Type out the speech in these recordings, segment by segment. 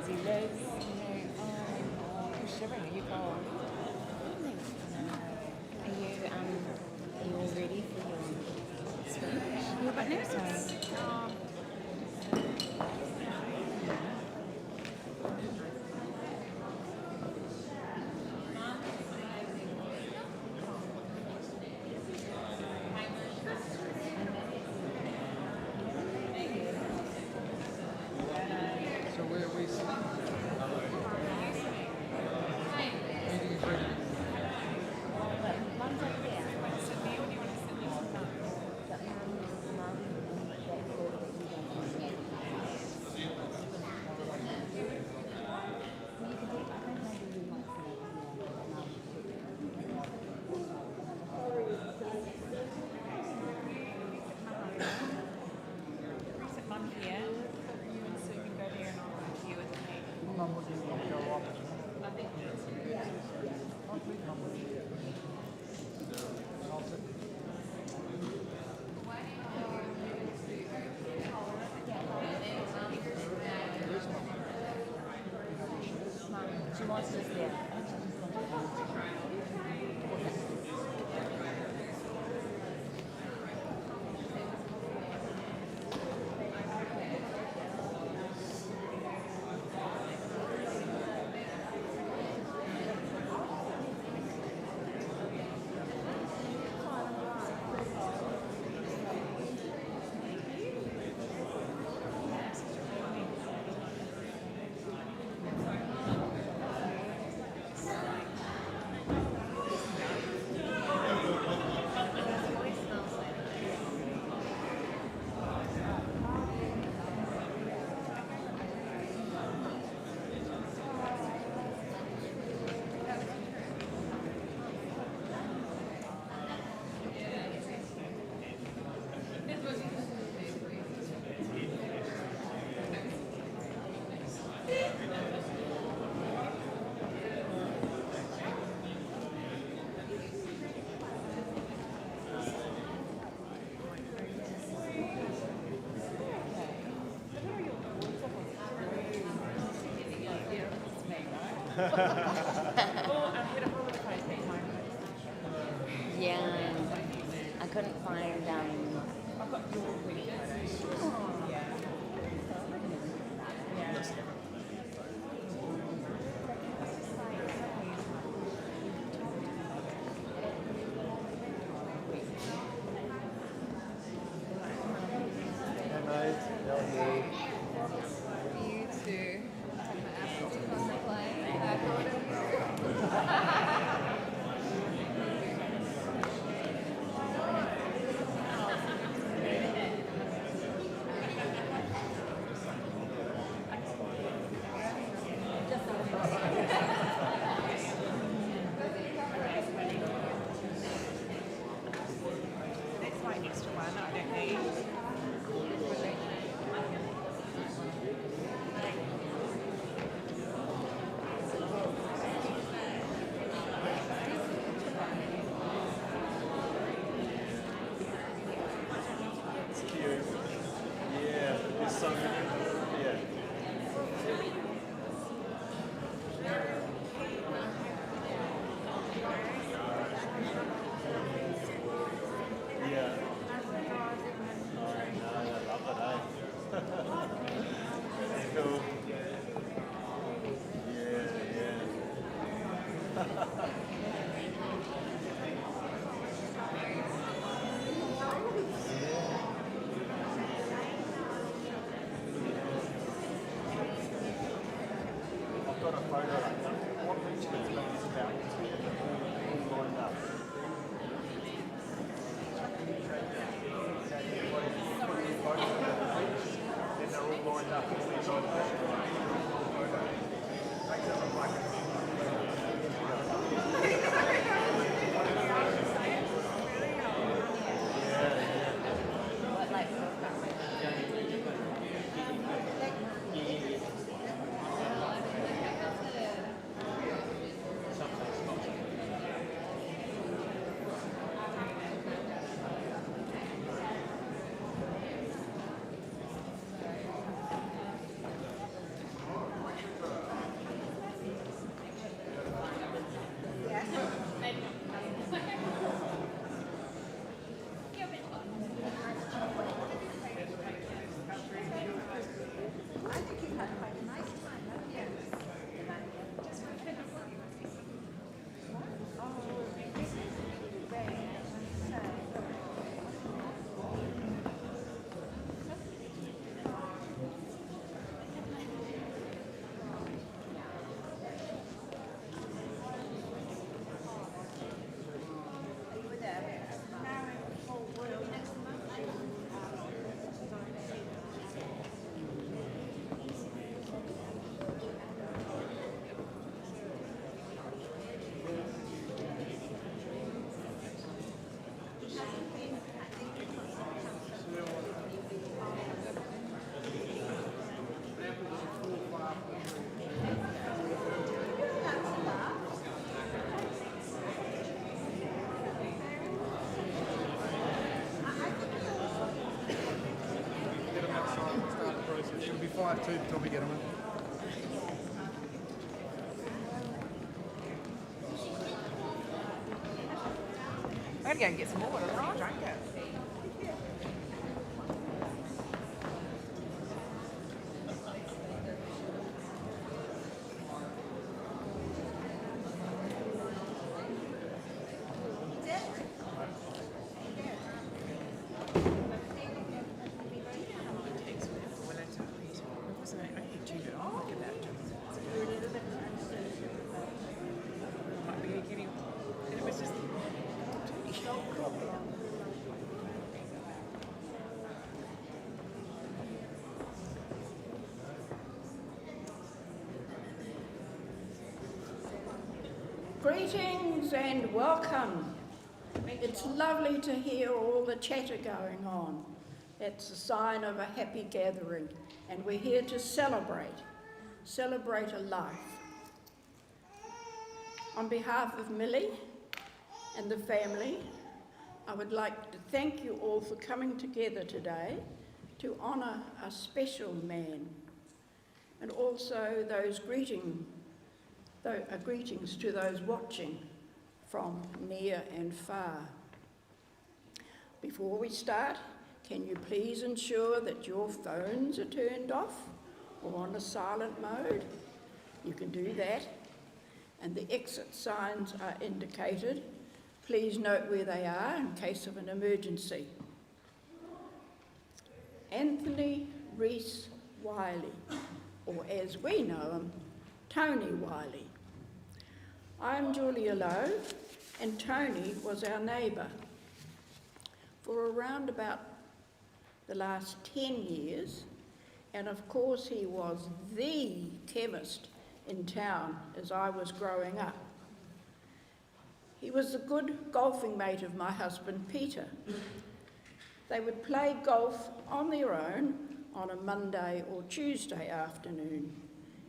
Is he Liz? You're shivering. Are you cold? Are you all ready for your speech? I think so. So where are we sitting? Meeting is ready. One's over there. Reece, Mum here. You and Sue can go there and I'll come to you with me. Mum wouldn't want to go off. I think Mum would. I'll sit. Where's Mum? She wants us there. Yeah, I couldn't find Hey mate, how are you? You too. Take my absence on the plane. Back order. That's my extra one. I don't need. It's cute. Yeah, there's so yeah. Yeah. Oh, no, I love it, eh? That's cool. Yeah, yeah. I've got a photo like that. What Richmond's been is about all lined up. Then they're all lined up all inside the photo. Makes it look like what, like, Like, 5 2 Tommy Gentlemen. I gotta go and get some more water. I'll drink it. Greetings and welcome. It's lovely to hear all the chatter going on. It's a sign of a happy gathering, and we're here to celebrate a life. On behalf of Millie and the family, I would like to thank you all for coming together today to honour a special man, and also greetings to those watching from near and far. Before we start, can you please ensure that your phones are turned off or on a silent mode? You can do that. And the exit signs are indicated. Please note where they are in case of an emergency. Anthony Reece Wyllie, or as we know him, Tony Wyllie. I'm Julia Lowe, and Tony was our neighbour. For around about the last 10 years, and of course he was the chemist in town as I was growing up. He was a good golfing mate of my husband Peter. They would play golf on their own on a Monday or Tuesday afternoon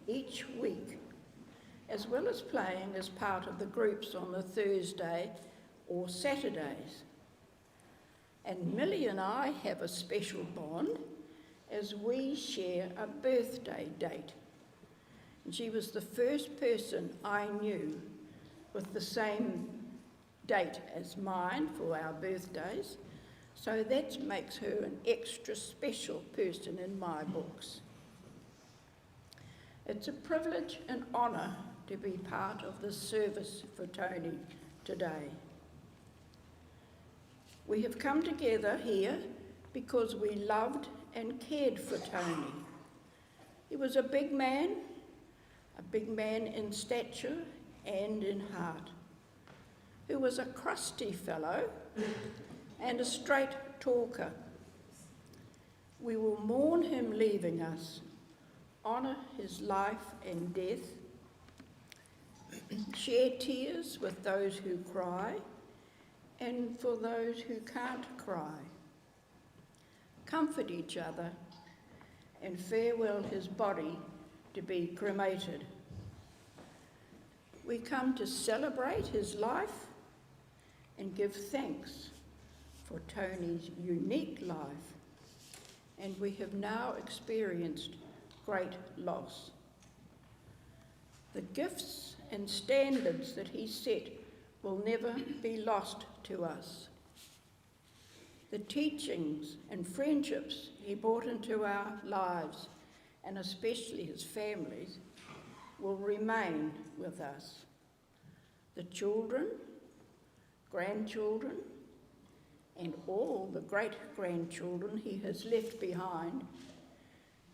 each week, as well as playing as part of the groups on the Thursday or Saturdays. And Millie and I have a special bond as we share a birthday date. And she was the first person I knew with the same date as mine for our birthdays, so that makes her an extra special person in my books. It's a privilege and honour to be part of this service for Tony today. We have come together here because we loved and cared for Tony. He was a big man in stature and in heart, who was a crusty fellow and a straight talker. We will mourn him leaving us, honour his life and death, share tears with those who cry and for those who can't cry, comfort each other and farewell his body to be cremated. We come to celebrate his life and give thanks for Tony's unique life, and we have now experienced great loss. The gifts and standards that he set will never be lost to us. The teachings and friendships he brought into our lives, and especially his families, will remain with us. The children, grandchildren, and all the great-grandchildren he has left behind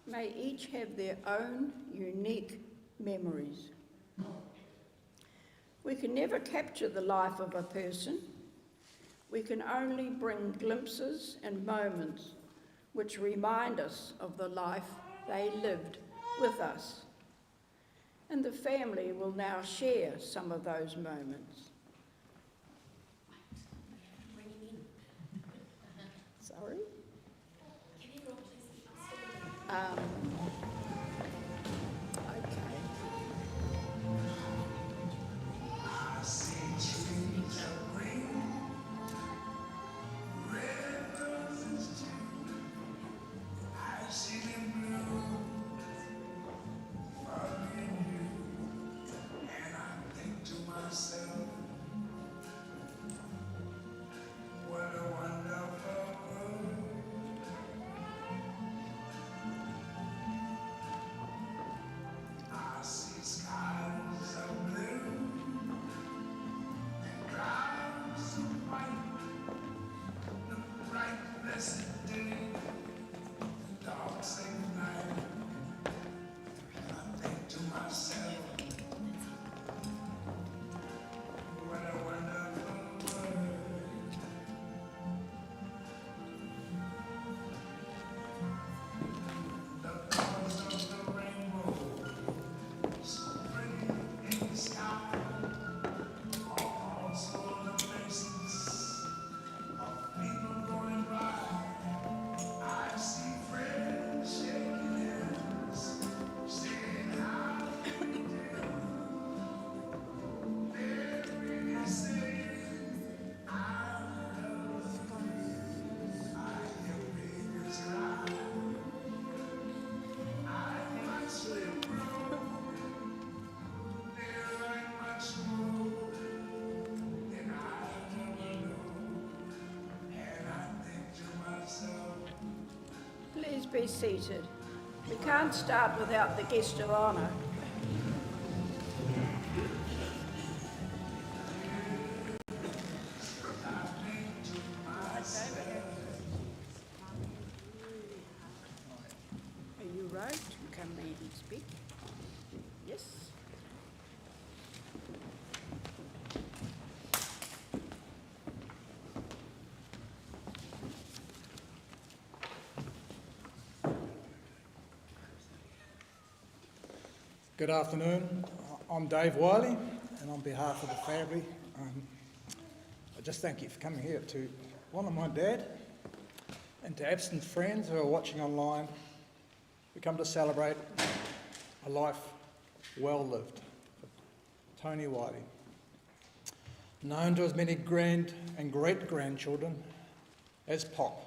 may each have their own unique memories. We can never capture the life of a person. We can only bring glimpses and moments which remind us of the life they lived with us. And the family will now share some of those moments. Sorry? be seated. We can't start without the guest of honour. Are you right to come in and speak? Yes. Good afternoon. I'm Dave Wyllie, and on behalf of the family, I just thank you for coming here to honour my dad and to absent friends who are watching online. We come to celebrate a life well lived. Tony Wyllie, known to as many grand and great-grandchildren as Pop.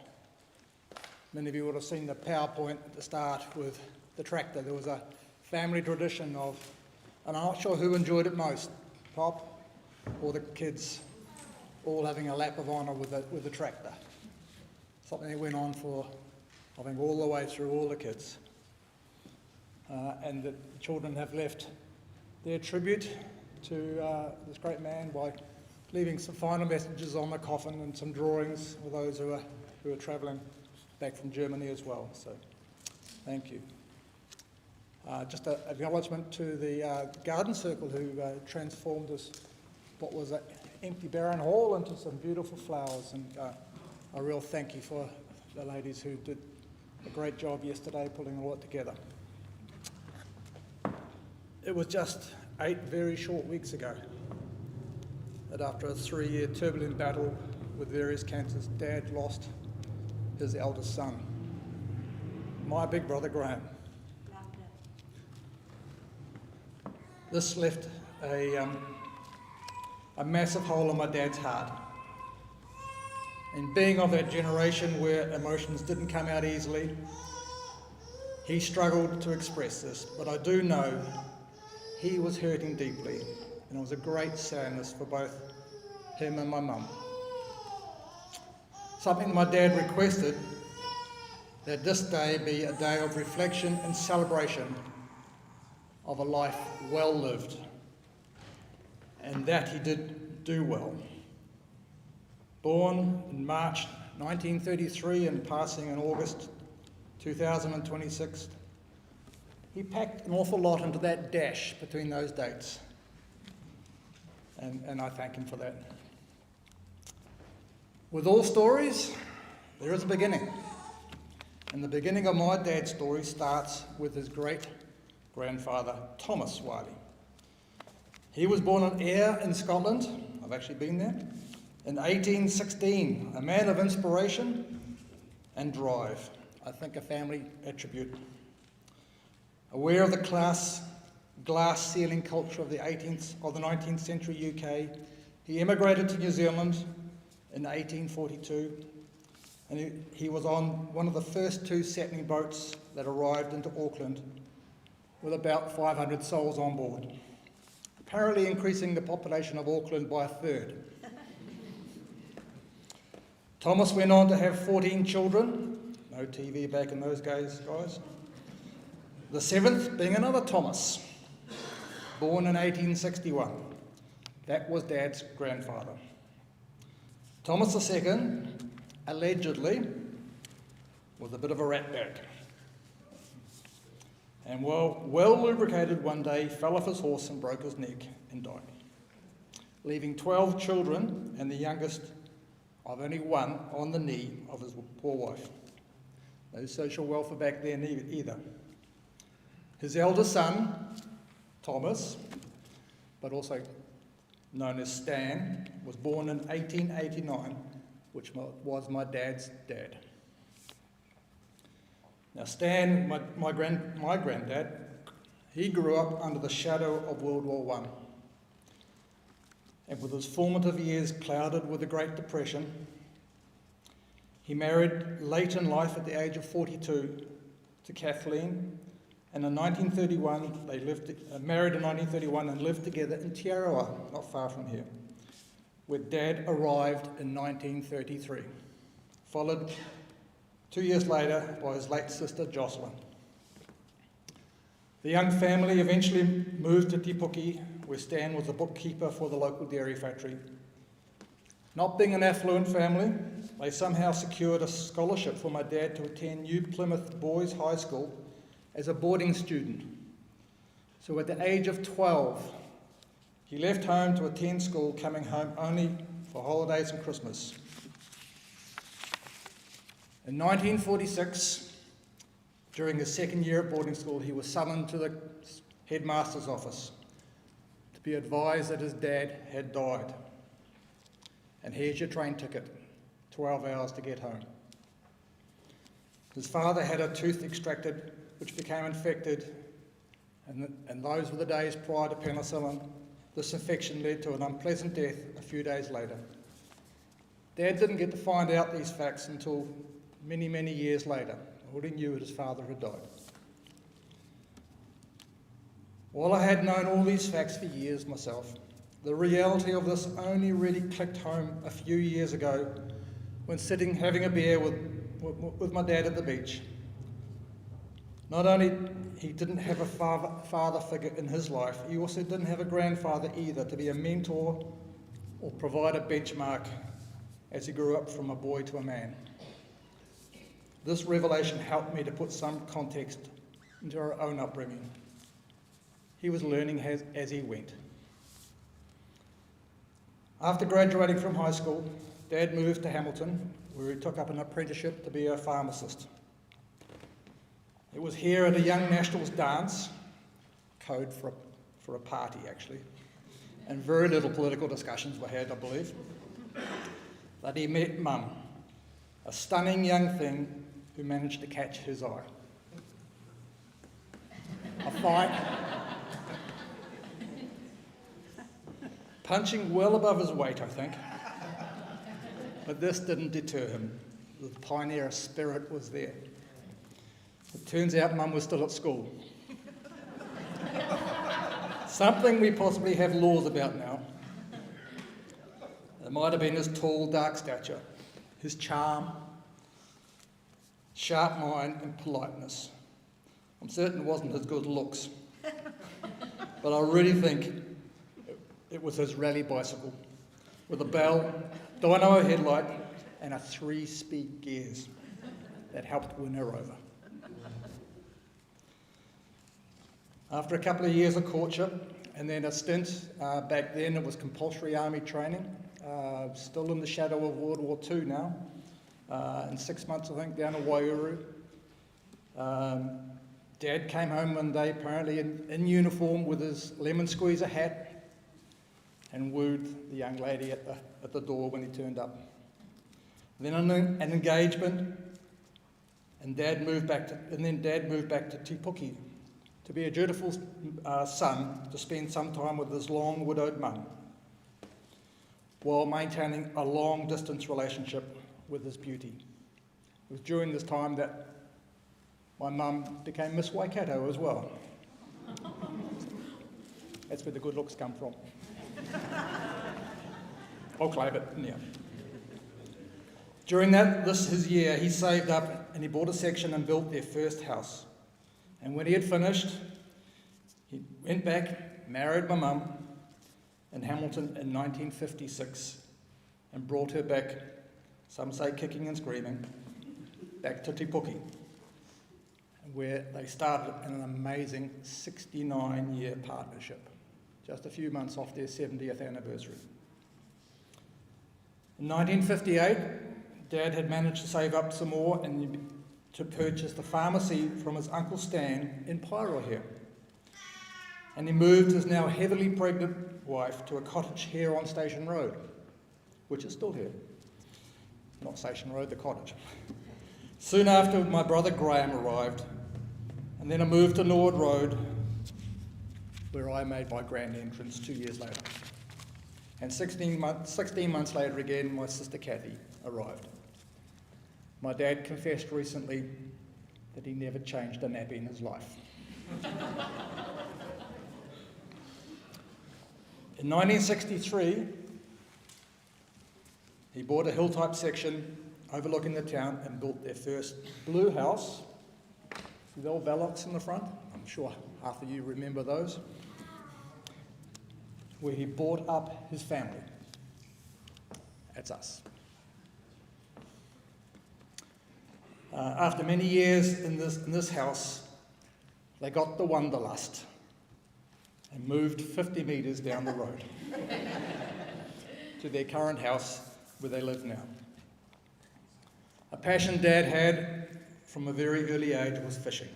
Many of you would have seen the PowerPoint at the start with the tractor. There was a family tradition of, and I'm not sure who enjoyed it most, Pop or the kids, all having a lap of honour with the tractor. Something that went on for, I think, all the way through all the kids. And the children have left their tribute to this great man by leaving some final messages on the coffin and some drawings for those who are travelling back from Germany as well. So, thank you. Just an acknowledgement to the garden circle who transformed this, what was an empty barren hall, into some beautiful flowers, and a real thank you for the ladies who did a great job yesterday pulling all that together. It was just 8 very short weeks ago that after a 3-year turbulent battle with various cancers, Dad lost his eldest son, my big brother Graham. This left a massive hole in my dad's heart. And being of that generation where emotions didn't come out easily, he struggled to express this, but I do know he was hurting deeply, and it was a great sadness for both him and my mum. Something my dad requested, that this day be a day of reflection and celebration of a life well lived, and that he did do well. Born in March 1933 and passing in August 2026, he packed an awful lot into that dash between those dates, and I thank him for that. With all stories, there is a beginning, and the beginning of my dad's story starts with his great-grandfather, Thomas Wyllie. He was born in Ayr in Scotland, I've actually been there, in 1816, a man of inspiration and drive, I think a family attribute. Aware of the glass ceiling culture of the 19th century UK, he emigrated to New Zealand in 1842, and he was on one of the first 2 settling boats that arrived into Auckland with about 500 souls on board, apparently increasing the population of Auckland by 1/3. Thomas went on to have 14 children, no TV back in those days, guys. The 7th being another Thomas, born in 1861. That was Dad's grandfather. Thomas II, allegedly, was a bit of a ratbag. And well lubricated one day, fell off his horse and broke his neck and died, leaving 12 children and the youngest of only one on the knee of his poor wife. No social welfare back then either. His eldest son, Thomas, but also known as Stan, was born in 1889, which was my dad's dad. Now Stan, my granddad, he grew up under the shadow of World War I. And with his formative years clouded with the Great Depression, he married late in life at the age of 42 to Kathleen, and in 1931 they married in 1931 and lived together in Paeroa, not far from here, where Dad arrived in 1933, followed 2 years later by his late sister Jocelyn. The young family eventually moved to Te Puke, where Stan was a bookkeeper for the local dairy factory. Not being an affluent family, they somehow secured a scholarship for my dad to attend New Plymouth Boys High School as a boarding student. So at the age of 12, he left home to attend school, coming home only for holidays and Christmas. In 1946, during his second year at boarding school, he was summoned to the headmaster's office to be advised that his dad had died. And here's your train ticket, 12 hours to get home. His father had a tooth extracted, which became infected, and those were the days prior to penicillin. This infection led to an unpleasant death a few days later. Dad didn't get to find out these facts until many, many years later. All he knew that his father had died. While I had known all these facts for years myself, the reality of this only really clicked home a few years ago when sitting having a beer with my dad at the beach. Not only he didn't have a father figure in his life, he also didn't have a grandfather either to be a mentor or provide a benchmark as he grew up from a boy to a man. This revelation helped me to put some context into our own upbringing. He was learning as he went. After graduating from high school, Dad moved to Hamilton, where he took up an apprenticeship to be a pharmacist. It was here at a Young Nationals dance, code for a party actually, and very little political discussions were had, I believe, that he met Mum, a stunning young thing who managed to catch his eye. A fine, punching well above his weight, I think, but this didn't deter him. The pioneer spirit was there. It turns out Mum was still at school. Something we possibly have laws about now. It might have been his tall, dark stature, his charm, sharp mind and politeness. I'm certain it wasn't his good looks, but I really think it was his rally bicycle with a bell, dyno headlight and a 3-speed gears that helped win her over. After a couple of years of courtship and then a stint, back then it was compulsory army training, still in the shadow of World War II now, in 6 months I think down to Waiouru. Dad came home one day apparently in uniform with his lemon squeezer hat and wooed the young lady at the door when he turned up. Then an engagement, and Dad moved back to Te Puke to be a dutiful son to spend some time with his long widowed mum, while maintaining a long distance relationship with his beauty. It was during this time that my mum became Miss Waikato as well. That's where the good looks come from. I'll claim it, yeah. During his year, he saved up and he bought a section and built their first house. And when he had finished, he went back, married my mum in Hamilton in 1956 and brought her back, some say kicking and screaming, back to Te Puke, where they started an amazing 69-year partnership, just a few months off their 70th anniversary. In 1958, Dad had managed to save up some more and to purchase the pharmacy from his Uncle Stan in Paeroa here. And he moved his now heavily pregnant wife to a cottage here on Station Road, which is still here. Not Station Road, the cottage. Soon after, my brother Graham arrived, and then I moved to Normanby Road, where I made my grand entrance 2 years later. And 16 months later again, my sister Kathy arrived. My dad confessed recently that he never changed a nappy in his life. In 1963, he bought a hill-type section overlooking the town and built their first blue house. See the old Velox in the front? I'm sure half of you remember those. Where he brought up his family. That's us. After many years in this house, they got the wanderlust and moved 50 metres down the road to their current house where they live now. A passion Dad had from a very early age was fishing.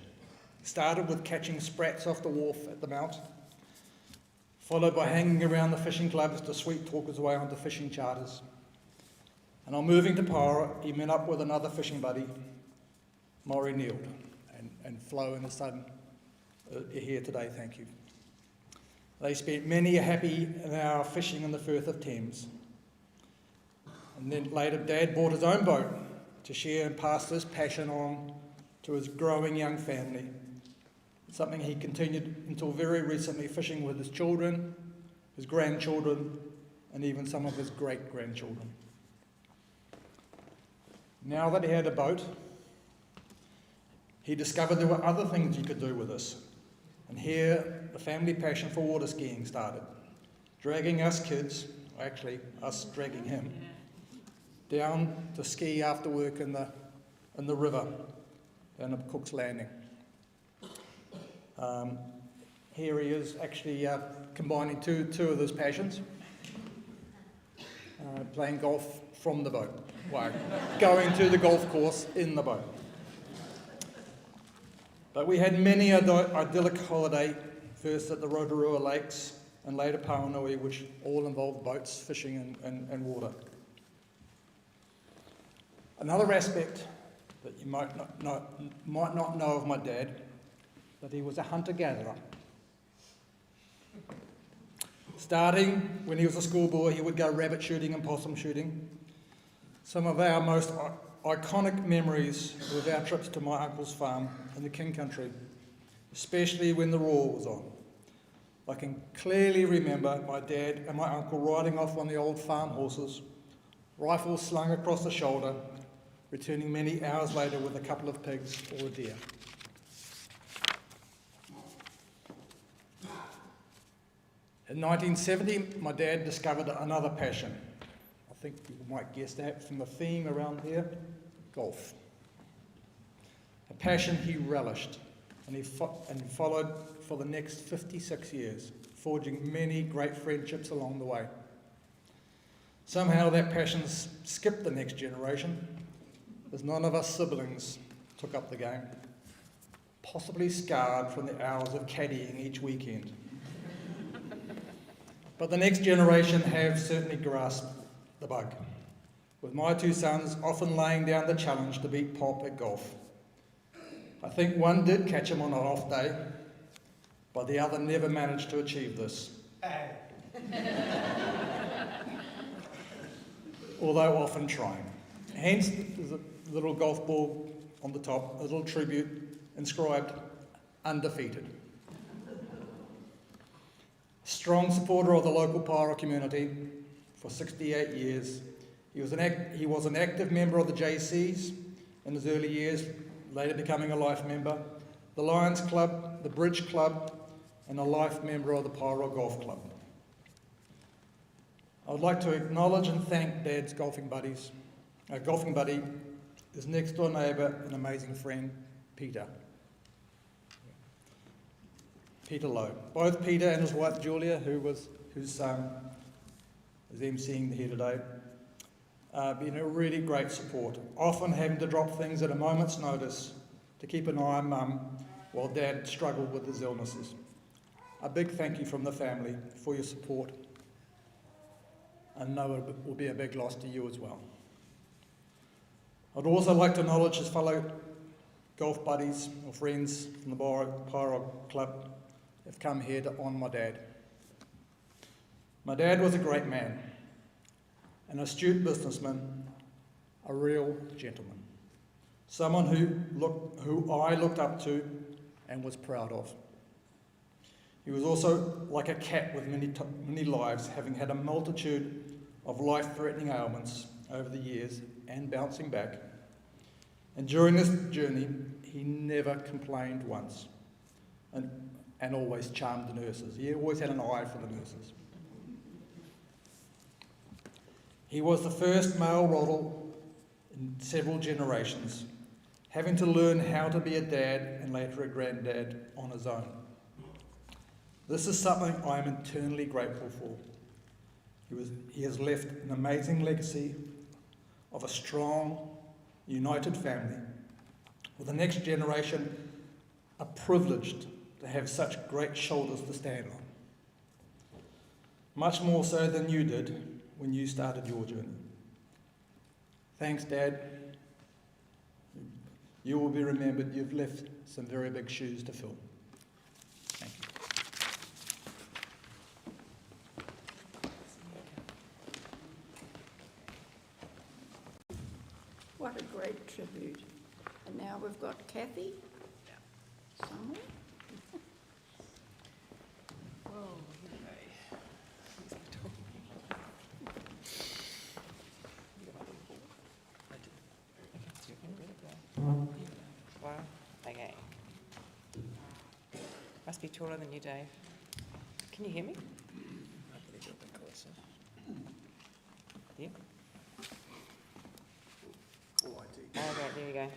Started with catching sprats off the wharf at the Mount, followed by hanging around the fishing clubs to sweet talk his way onto fishing charters. And on moving to Paeroa, he met up with another fishing buddy, Maury Neild, and Flo and his son are here today, thank you. They spent many a happy hour fishing in the Firth of Thames. And then later, Dad bought his own boat to share and pass this passion on to his growing young family. Something he continued until very recently, fishing with his children, his grandchildren, and even some of his great-grandchildren. Now that he had a boat, he discovered there were other things he could do with this. And here, the family passion for water skiing started, dragging us kids, actually us dragging him, down to ski after work in the river down at Cook's Landing. Here he is actually combining two of his passions, playing golf from the boat, well, going to the golf course in the boat. But we had many idyllic holiday, first at the Rotorua Lakes and later Paeroa, which all involved boats, fishing and water. Another aspect that you might not know of my dad, that he was a hunter-gatherer. Starting when he was a schoolboy, he would go rabbit shooting and possum shooting. Some of our most iconic memories with our trips to my uncle's farm in the King Country, especially when the roar was on. I can clearly remember my dad and my uncle riding off on the old farm horses, rifles slung across the shoulder, returning many hours later with a couple of pigs or a deer. In 1970, my dad discovered another passion. I think people might guess that from the theme around here, golf. A passion he relished, and he followed for the next 56 years, forging many great friendships along the way. Somehow that passion skipped the next generation, as none of us siblings took up the game, possibly scarred from the hours of caddying each weekend. But the next generation have certainly grasped the bug, with my two sons often laying down the challenge to beat Pop at golf. I think one did catch him on an off day, but the other never managed to achieve this. Although often trying. Hence, there's a little golf ball on the top, a little tribute inscribed, "Undefeated." Strong supporter of the local Paeroa community for 68 years. He was an active member of the JCs in his early years, later becoming a life member, the Lions Club, the Bridge Club, and a life member of the Paeroa Golf Club. I would like to acknowledge and thank Dad's golfing buddy, his next door neighbour and amazing friend, Peter Lowe. Both Peter and his wife Julia, who's emceeing here today, been a really great support, often having to drop things at a moment's notice to keep an eye on Mum while Dad struggled with his illnesses. A big thank you from the family for your support. I know it will be a big loss to you as well. I'd also like to acknowledge his fellow golf buddies or friends from the Paeroa Club who have come here to honour my dad. My dad was a great man, an astute businessman, a real gentleman, someone who I looked up to and was proud of. He was also like a cat with many lives, having had a multitude of life-threatening ailments over the years, and bouncing back. And during this journey, he never complained once and always charmed the nurses. He always had an eye for the nurses. He was the first male model in several generations, having to learn how to be a dad and later a granddad on his own. This is something I am eternally grateful for. He has left an amazing legacy of a strong, united family, with the next generation are privileged to have such great shoulders to stand on. Much more so than you did when you started your journey. Thanks, Dad. You will be remembered. You've left some very big shoes to fill. Thank you. What a great tribute. And now we've got Kathy somewhere. Wow, okay. Must be taller than you, Dave. Can you hear me? Yeah. Okay, there you go.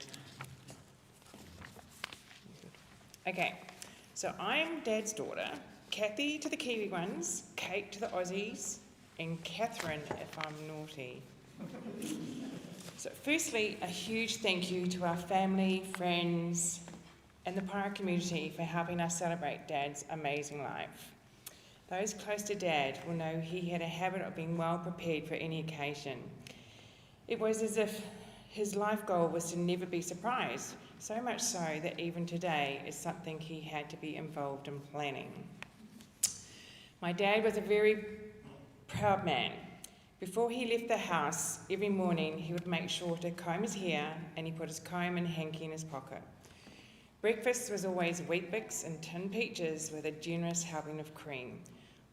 Okay, so I'm Dad's daughter, Kathy to the Kiwi ones, Kate to the Aussies, and Catherine if I'm naughty. So firstly, a huge thank you to our family, friends, and the Paeroa community for helping us celebrate Dad's amazing life. Those close to Dad will know he had a habit of being well prepared for any occasion. It was as if his life goal was to never be surprised, so much so that even today is something he had to be involved in planning. My dad was a very proud man. Before he left the house, every morning he would make sure to comb his hair and he put his comb and hanky in his pocket. Breakfast was always Weet-Bix and tin peaches with a generous helping of cream.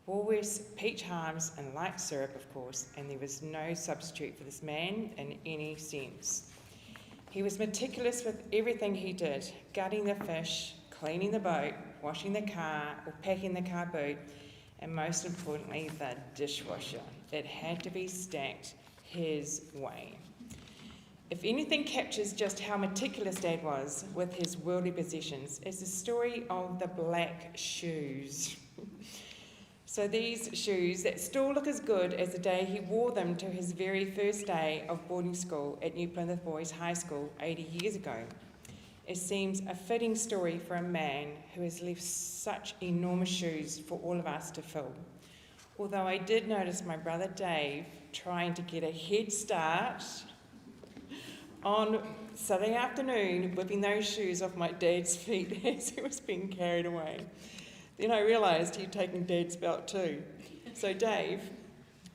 Always peach halves and light syrup, of course, and there was no substitute for this man in any sense. He was meticulous with everything he did, gutting the fish, cleaning the boat, washing the car or packing the car boot, and most importantly, the dishwasher. It had to be stacked his way. If anything captures just how meticulous Dad was with his worldly possessions, it's the story of the black shoes. So these shoes that still look as good as the day he wore them to his very first day of boarding school at New Plymouth Boys High School 80 years ago. It seems a fitting story for a man who has left such enormous shoes for all of us to fill. Although I did notice my brother Dave trying to get a head start on Saturday afternoon, whipping those shoes off my dad's feet as he was being carried away. Then I realised he'd taken Dad's belt too. So Dave,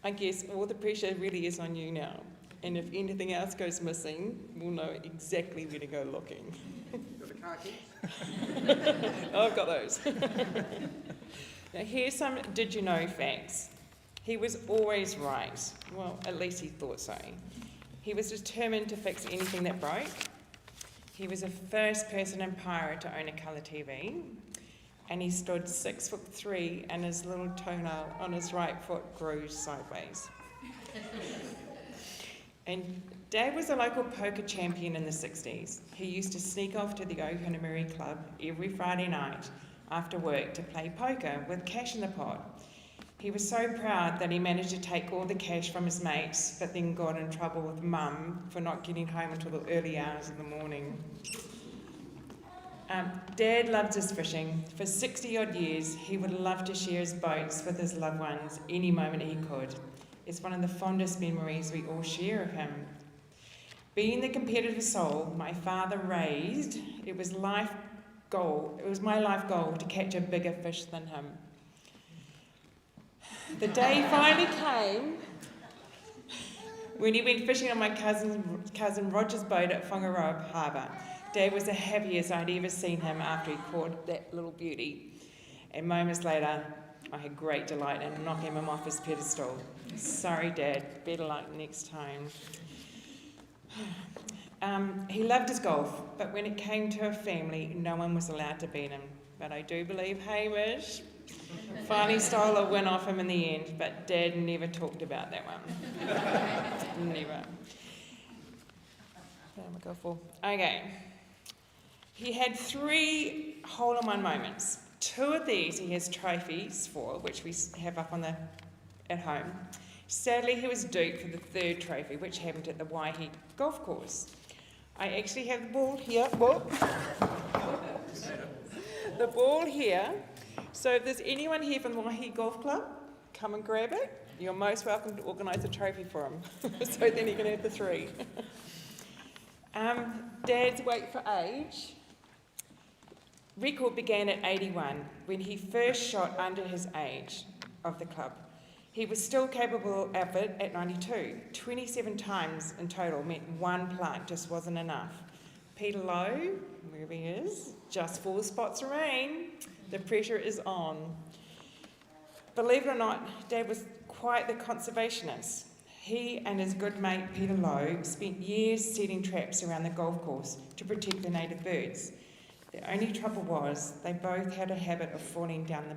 I guess all the pressure really is on you now. And if anything else goes missing, we'll know exactly where to go looking. Got the car keys? Oh, I've got those. Now here's some did you know facts. He was always right. Well, at least he thought so. He was determined to fix anything that broke. He was the first person in Paeroa to own a colour TV. And he stood 6'3" and his little toenail on his right foot grew sideways. And Dad was a local poker champion in the 60s. He used to sneak off to the Ohunamiri Club every Friday night after work to play poker with cash in the pot. He was so proud that he managed to take all the cash from his mates, but then got in trouble with Mum for not getting home until the early hours of the morning. Dad loved his fishing. For 60 odd years, he would love to share his boats with his loved ones any moment he could. It's one of the fondest memories we all share of him. Being the competitive soul my father raised, it was my life goal to catch a bigger fish than him. The day finally came when he went fishing on my cousin Roger's boat at Whangaroa Harbour. Dad was the happiest I'd ever seen him after he caught that little beauty. And moments later, I had great delight in knocking him off his pedestal. Sorry, Dad, better luck next time. He loved his golf, but when it came to a family, no one was allowed to beat him. But I do believe Hamish finally stole a win off him in the end, but Dad never talked about that one. Never. What am I going for? Okay. He had 3 hole-in-one moments. 2 of these he has trophies for, which we have up on at home. Sadly, he was duped for the 3rd trophy, which happened at the Wyllie golf course. I actually have the ball here. Whoop. The ball here. So if there's anyone here from the Wyllie Golf Club, come and grab it. You're most welcome to organise a trophy for him, so then he can have the 3. Dad's weight for age record began at 81 when he first shot under his age of the club. He was still capable of it at 92. 27 times in total meant 1 plug just wasn't enough. Peter Lowe, wherever he is, just 4 spots remain. The pressure is on. Believe it or not, Dad was quite the conservationist. He and his good mate Peter Lowe spent years setting traps around the golf course to protect the native birds. The only trouble was they both had a habit of falling down the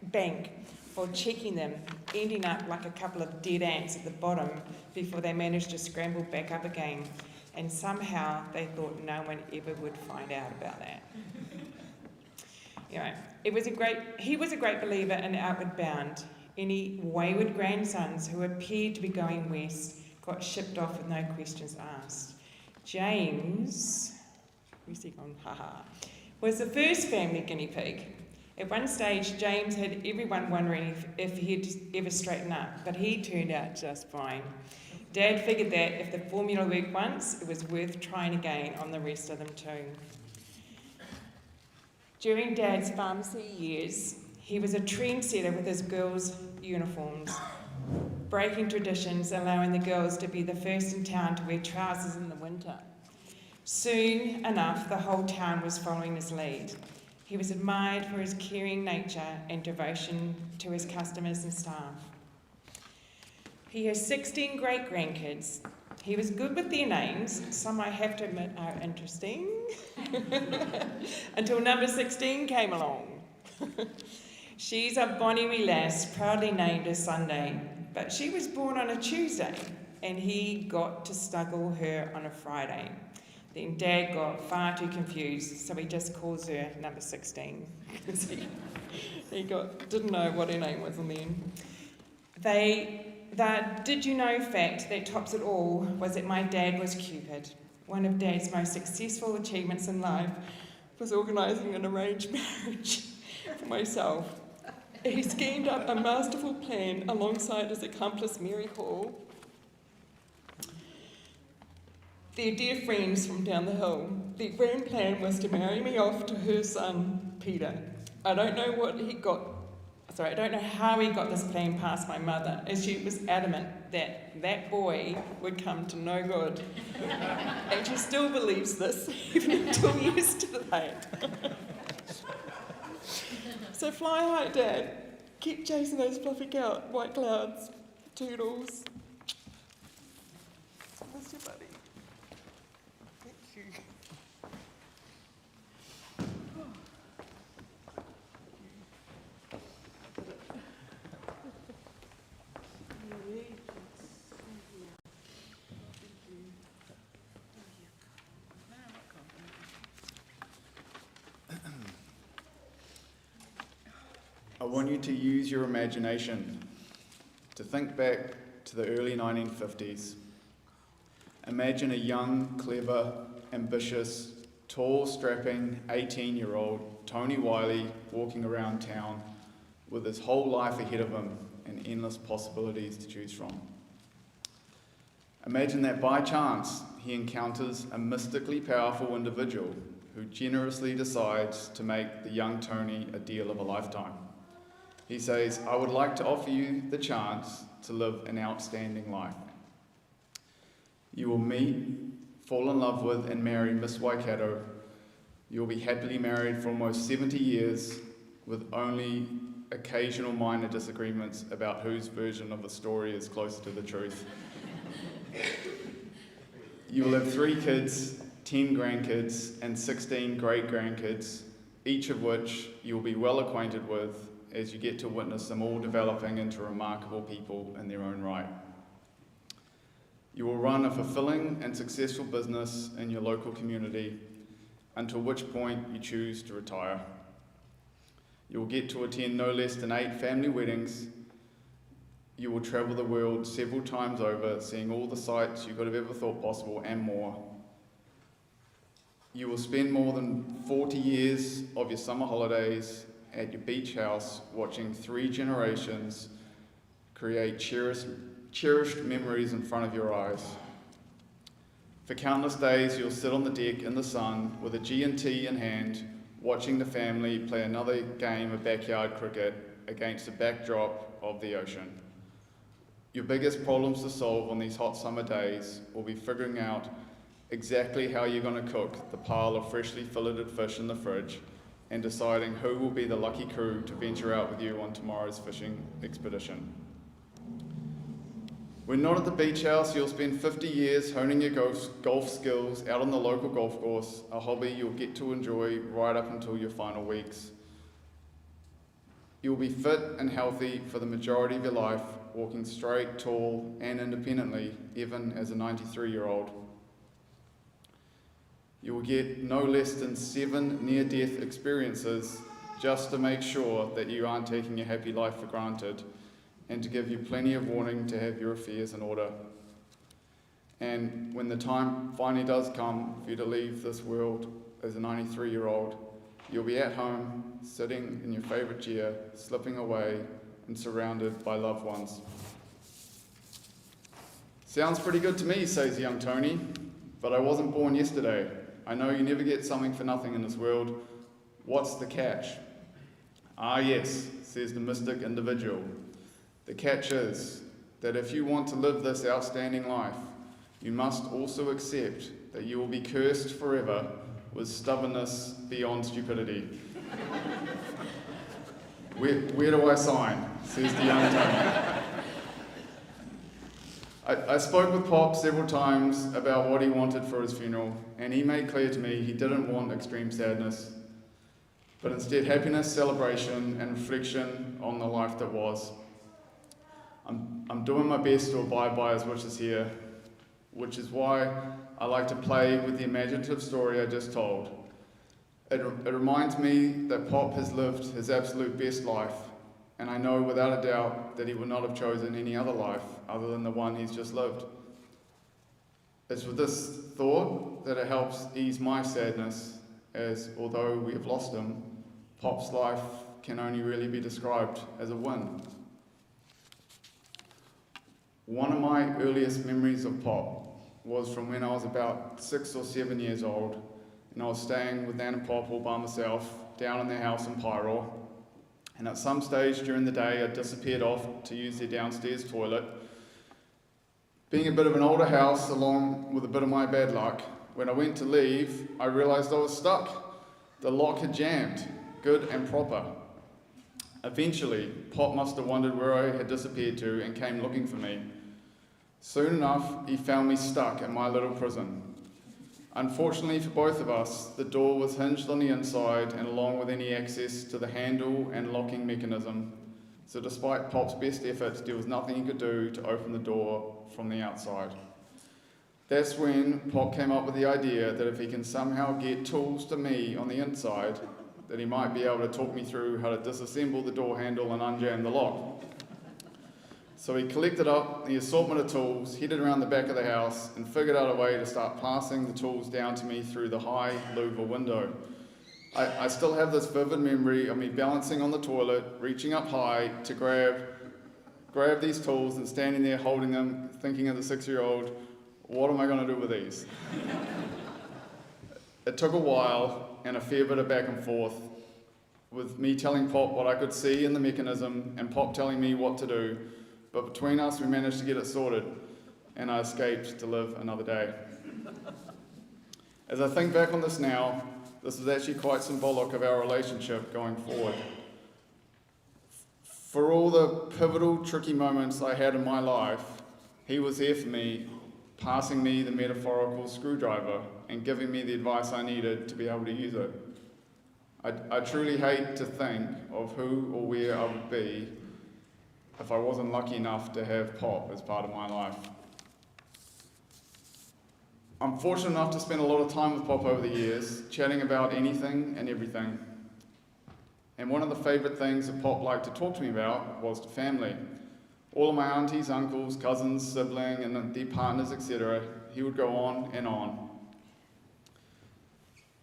bank while checking them, ending up like a couple of dead ants at the bottom before they managed to scramble back up again. And somehow they thought no one ever would find out about that. He was a great believer in outward bound. Any wayward grandsons who appeared to be going west got shipped off with no questions asked. James, where's he gone? Was the first family guinea pig. At one stage, James had everyone wondering if he'd ever straighten up, but he turned out just fine. Dad figured that if the formula worked once, it was worth trying again on the rest of them too. During Dad's pharmacy years, he was a trendsetter with his girls' uniforms, breaking traditions, allowing the girls to be the first in town to wear trousers in the winter. Soon enough, the whole town was following his lead. He was admired for his caring nature and devotion to his customers and staff. He has 16 great-grandkids. He was good with their names, some I have to admit are interesting, until number 16 came along. She's a bonny wee lass, proudly named as Sunday, but she was born on a Tuesday, and he got to snuggle her on a Friday. Then Dad got far too confused, so he just calls her number 16. he didn't know what her name was in the end. The did you know fact that tops it all was that my dad was Cupid. One of Dad's most successful achievements in life was organising an arranged marriage for myself. He schemed up a masterful plan alongside his accomplice Mary Hall. They're dear friends from down the hill. Their grand plan was to marry me off to her son, Peter. I don't know how he got this plan past my mother, as she was adamant that that boy would come to no good. And she still believes this, even until years to the late. So fly high, Dad. Keep chasing those fluffy white clouds. Toodles. Miss you, buddy. Thank you. I want you to use your imagination to think back to the early 1950s. Imagine a young, clever, ambitious, tall, strapping 18-year-old Tony Wyllie walking around town with his whole life ahead of him and endless possibilities to choose from. Imagine that by chance he encounters a mystically powerful individual who generously decides to make the young Tony a deal of a lifetime. He says, "I would like to offer you the chance to live an outstanding life. You will meet, fall in love with, and marry Miss Waikato. You will be happily married for almost 70 years with only occasional minor disagreements about whose version of the story is closer to the truth. You will have 3 kids, 10 grandkids, and 16 great-grandkids, each of which you will be well acquainted with as you get to witness them all developing into remarkable people in their own right. You will run a fulfilling and successful business in your local community, until which point you choose to retire. You will get to attend no less than 8 family weddings. You will travel the world several times over, seeing all the sights you could have ever thought possible and more. You will spend more than 40 years of your summer holidays at your beach house watching 3 generations create cherished memories in front of your eyes. For countless days you'll sit on the deck in the sun with a G&T in hand, watching the family play another game of backyard cricket against the backdrop of the ocean. Your biggest problems to solve on these hot summer days will be figuring out exactly how you're going to cook the pile of freshly filleted fish in the fridge and deciding who will be the lucky crew to venture out with you on tomorrow's fishing expedition. When not at the beach house, you'll spend 50 years honing your golf skills out on the local golf course, a hobby you'll get to enjoy right up until your final weeks. You'll be fit and healthy for the majority of your life, walking straight, tall, and independently, even as a 93-year-old. You will get no less than 7 near-death experiences just to make sure that you aren't taking your happy life for granted, and to give you plenty of warning to have your affairs in order. And when the time finally does come for you to leave this world as a 93-year-old, you'll be at home, sitting in your favourite chair, slipping away and surrounded by loved ones. Sounds pretty good to me, says young Tony, but I wasn't born yesterday. I know you never get something for nothing in this world. What's the catch? Ah yes, says the mystic individual. The catch is that if you want to live this outstanding life, you must also accept that you will be cursed forever with stubbornness beyond stupidity. Where do I sign? Says the young Tony. I spoke with Pop several times about what he wanted for his funeral, and he made clear to me he didn't want extreme sadness, but instead happiness, celebration, and reflection on the life that was. I'm doing my best to abide by his wishes here, which is why I like to play with the imaginative story I just told. It reminds me that Pop has lived his absolute best life, and I know without a doubt that he would not have chosen any other life other than the one he's just lived. It's with this thought that it helps ease my sadness, as although we have lost him, Pop's life can only really be described as a win. One of my earliest memories of Pop was from when I was about 6 or 7 years old, and I was staying with Nan and Pop all by myself down in their house in Paeroa. And at some stage during the day, I disappeared off to use their downstairs toilet. Being a bit of an older house, along with a bit of my bad luck, when I went to leave, I realised I was stuck. The lock had jammed, good and proper. Eventually, Pop must have wondered where I had disappeared to and came looking for me. Soon enough, he found me stuck in my little prison. Unfortunately for both of us, the door was hinged on the inside, and along with any access to the handle and locking mechanism. So despite Pop's best efforts, there was nothing he could do to open the door from the outside. That's when Pop came up with the idea that if he can somehow get tools to me on the inside, that he might be able to talk me through how to disassemble the door handle and unjam the lock. So he collected up the assortment of tools, headed around the back of the house, and figured out a way to start passing the tools down to me through the high louver window. I still have this vivid memory of me balancing on the toilet, reaching up high to grab these tools and standing there holding them, thinking as a 6-year-old, what am I going to do with these? It took a while and a fair bit of back and forth, with me telling Pop what I could see in the mechanism and Pop telling me what to do. But between us, we managed to get it sorted, and I escaped to live another day. As I think back on this now, this is actually quite symbolic of our relationship going forward. For all the pivotal, tricky moments I had in my life, he was there for me, passing me the metaphorical screwdriver and giving me the advice I needed to be able to use it. I truly hate to think of who or where I would be if I wasn't lucky enough to have Pop as part of my life. I'm fortunate enough to spend a lot of time with Pop over the years, chatting about anything and everything. And one of the favourite things that Pop liked to talk to me about was the family. All of my aunties, uncles, cousins, sibling, and their partners, etc. He would go on and on.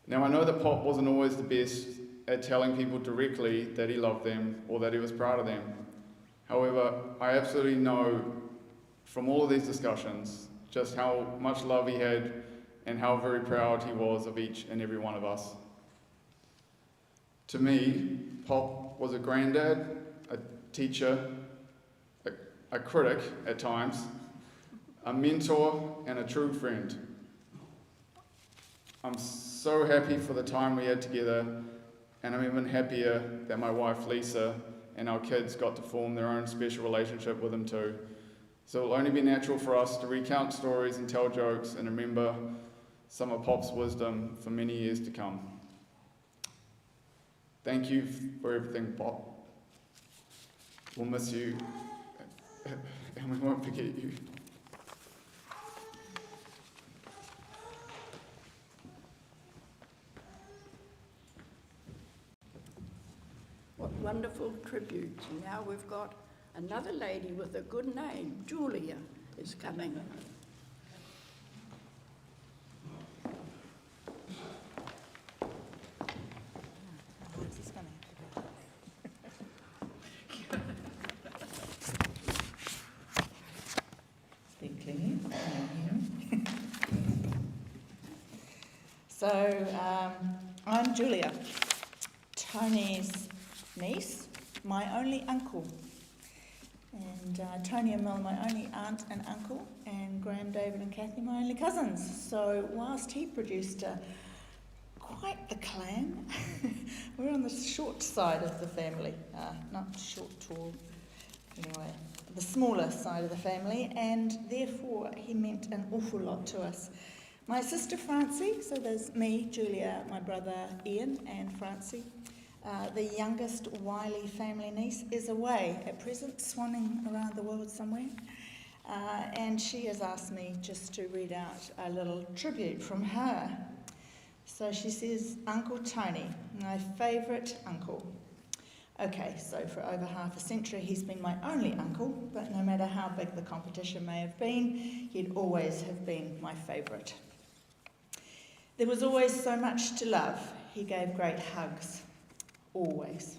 Now, I know that Pop wasn't always the best at telling people directly that he loved them or that he was proud of them. However, I absolutely know from all of these discussions just how much love he had and how very proud he was of each and every one of us. To me, Pop was a granddad, a teacher, a critic at times, a mentor, and a true friend. I'm so happy for the time we had together, and I'm even happier that my wife Lisa and our kids got to form their own special relationship with him too. So it'll only be natural for us to recount stories and tell jokes and remember some of Pop's wisdom for many years to come. Thank you for everything, Pop. We'll miss you, and we won't forget you. What wonderful tributes. And now we've got another lady with a good name, Julia, is coming. Speak clearly. So, I'm Julia, Tony's niece, my only uncle. And Tony and Mel, my only aunt and uncle, and Graham, David and Kathy, my only cousins. So whilst he produced quite the clan, we're on the short side of the family. Not short, tall, anyway, the smaller side of the family, and therefore he meant an awful lot to us. My sister Francie, so there's me, Julia, my brother Ian and Francie. The youngest Wyllie family niece is away at present, swanning around the world somewhere. And she has asked me just to read out a little tribute from her. So she says, Uncle Tony, my favourite uncle. Okay, so for over half a century he's been my only uncle, but no matter how big the competition may have been, he'd always have been my favourite. There was always so much to love. He gave great hugs. Always.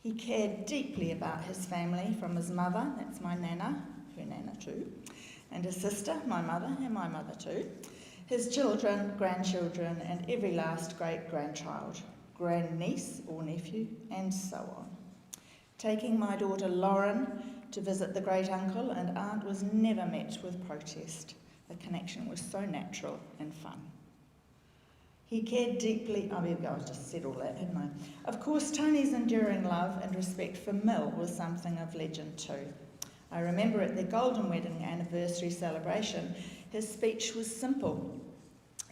He cared deeply about his family, from his mother, that's my nana, her nana too, and his sister, my mother, and my mother too, his children, grandchildren, and every last great-grandchild, grandniece or nephew, and so on. Taking my daughter Lauren to visit the great-uncle and aunt was never met with protest. The connection was so natural and fun. He cared deeply, I just said all that, hadn't I? Of course, Tony's enduring love and respect for Mill was something of legend too. I remember at their golden wedding anniversary celebration, his speech was simple.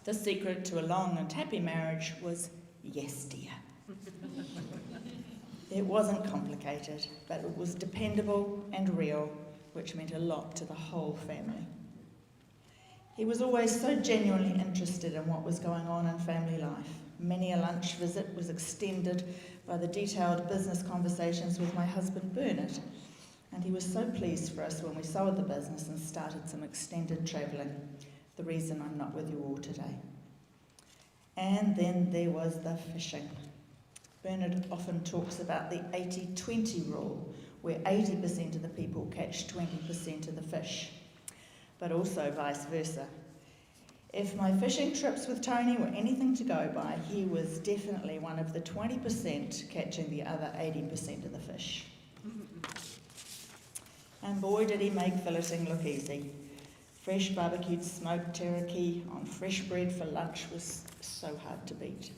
The secret to a long and happy marriage was yes, dear. It wasn't complicated, but it was dependable and real, which meant a lot to the whole family. He was always so genuinely interested in what was going on in family life. Many a lunch visit was extended by the detailed business conversations with my husband Bernard, and he was so pleased for us when we sold the business and started some extended travelling, the reason I'm not with you all today. And then there was the fishing. Bernard often talks about the 80-20 rule, where 80% of the people catch 20% of the fish, but also vice versa. If my fishing trips with Tony were anything to go by, he was definitely one of the 20% catching the other 80% of the fish. And boy, did he make filleting look easy. Fresh barbecued smoked teriyaki on fresh bread for lunch was so hard to beat.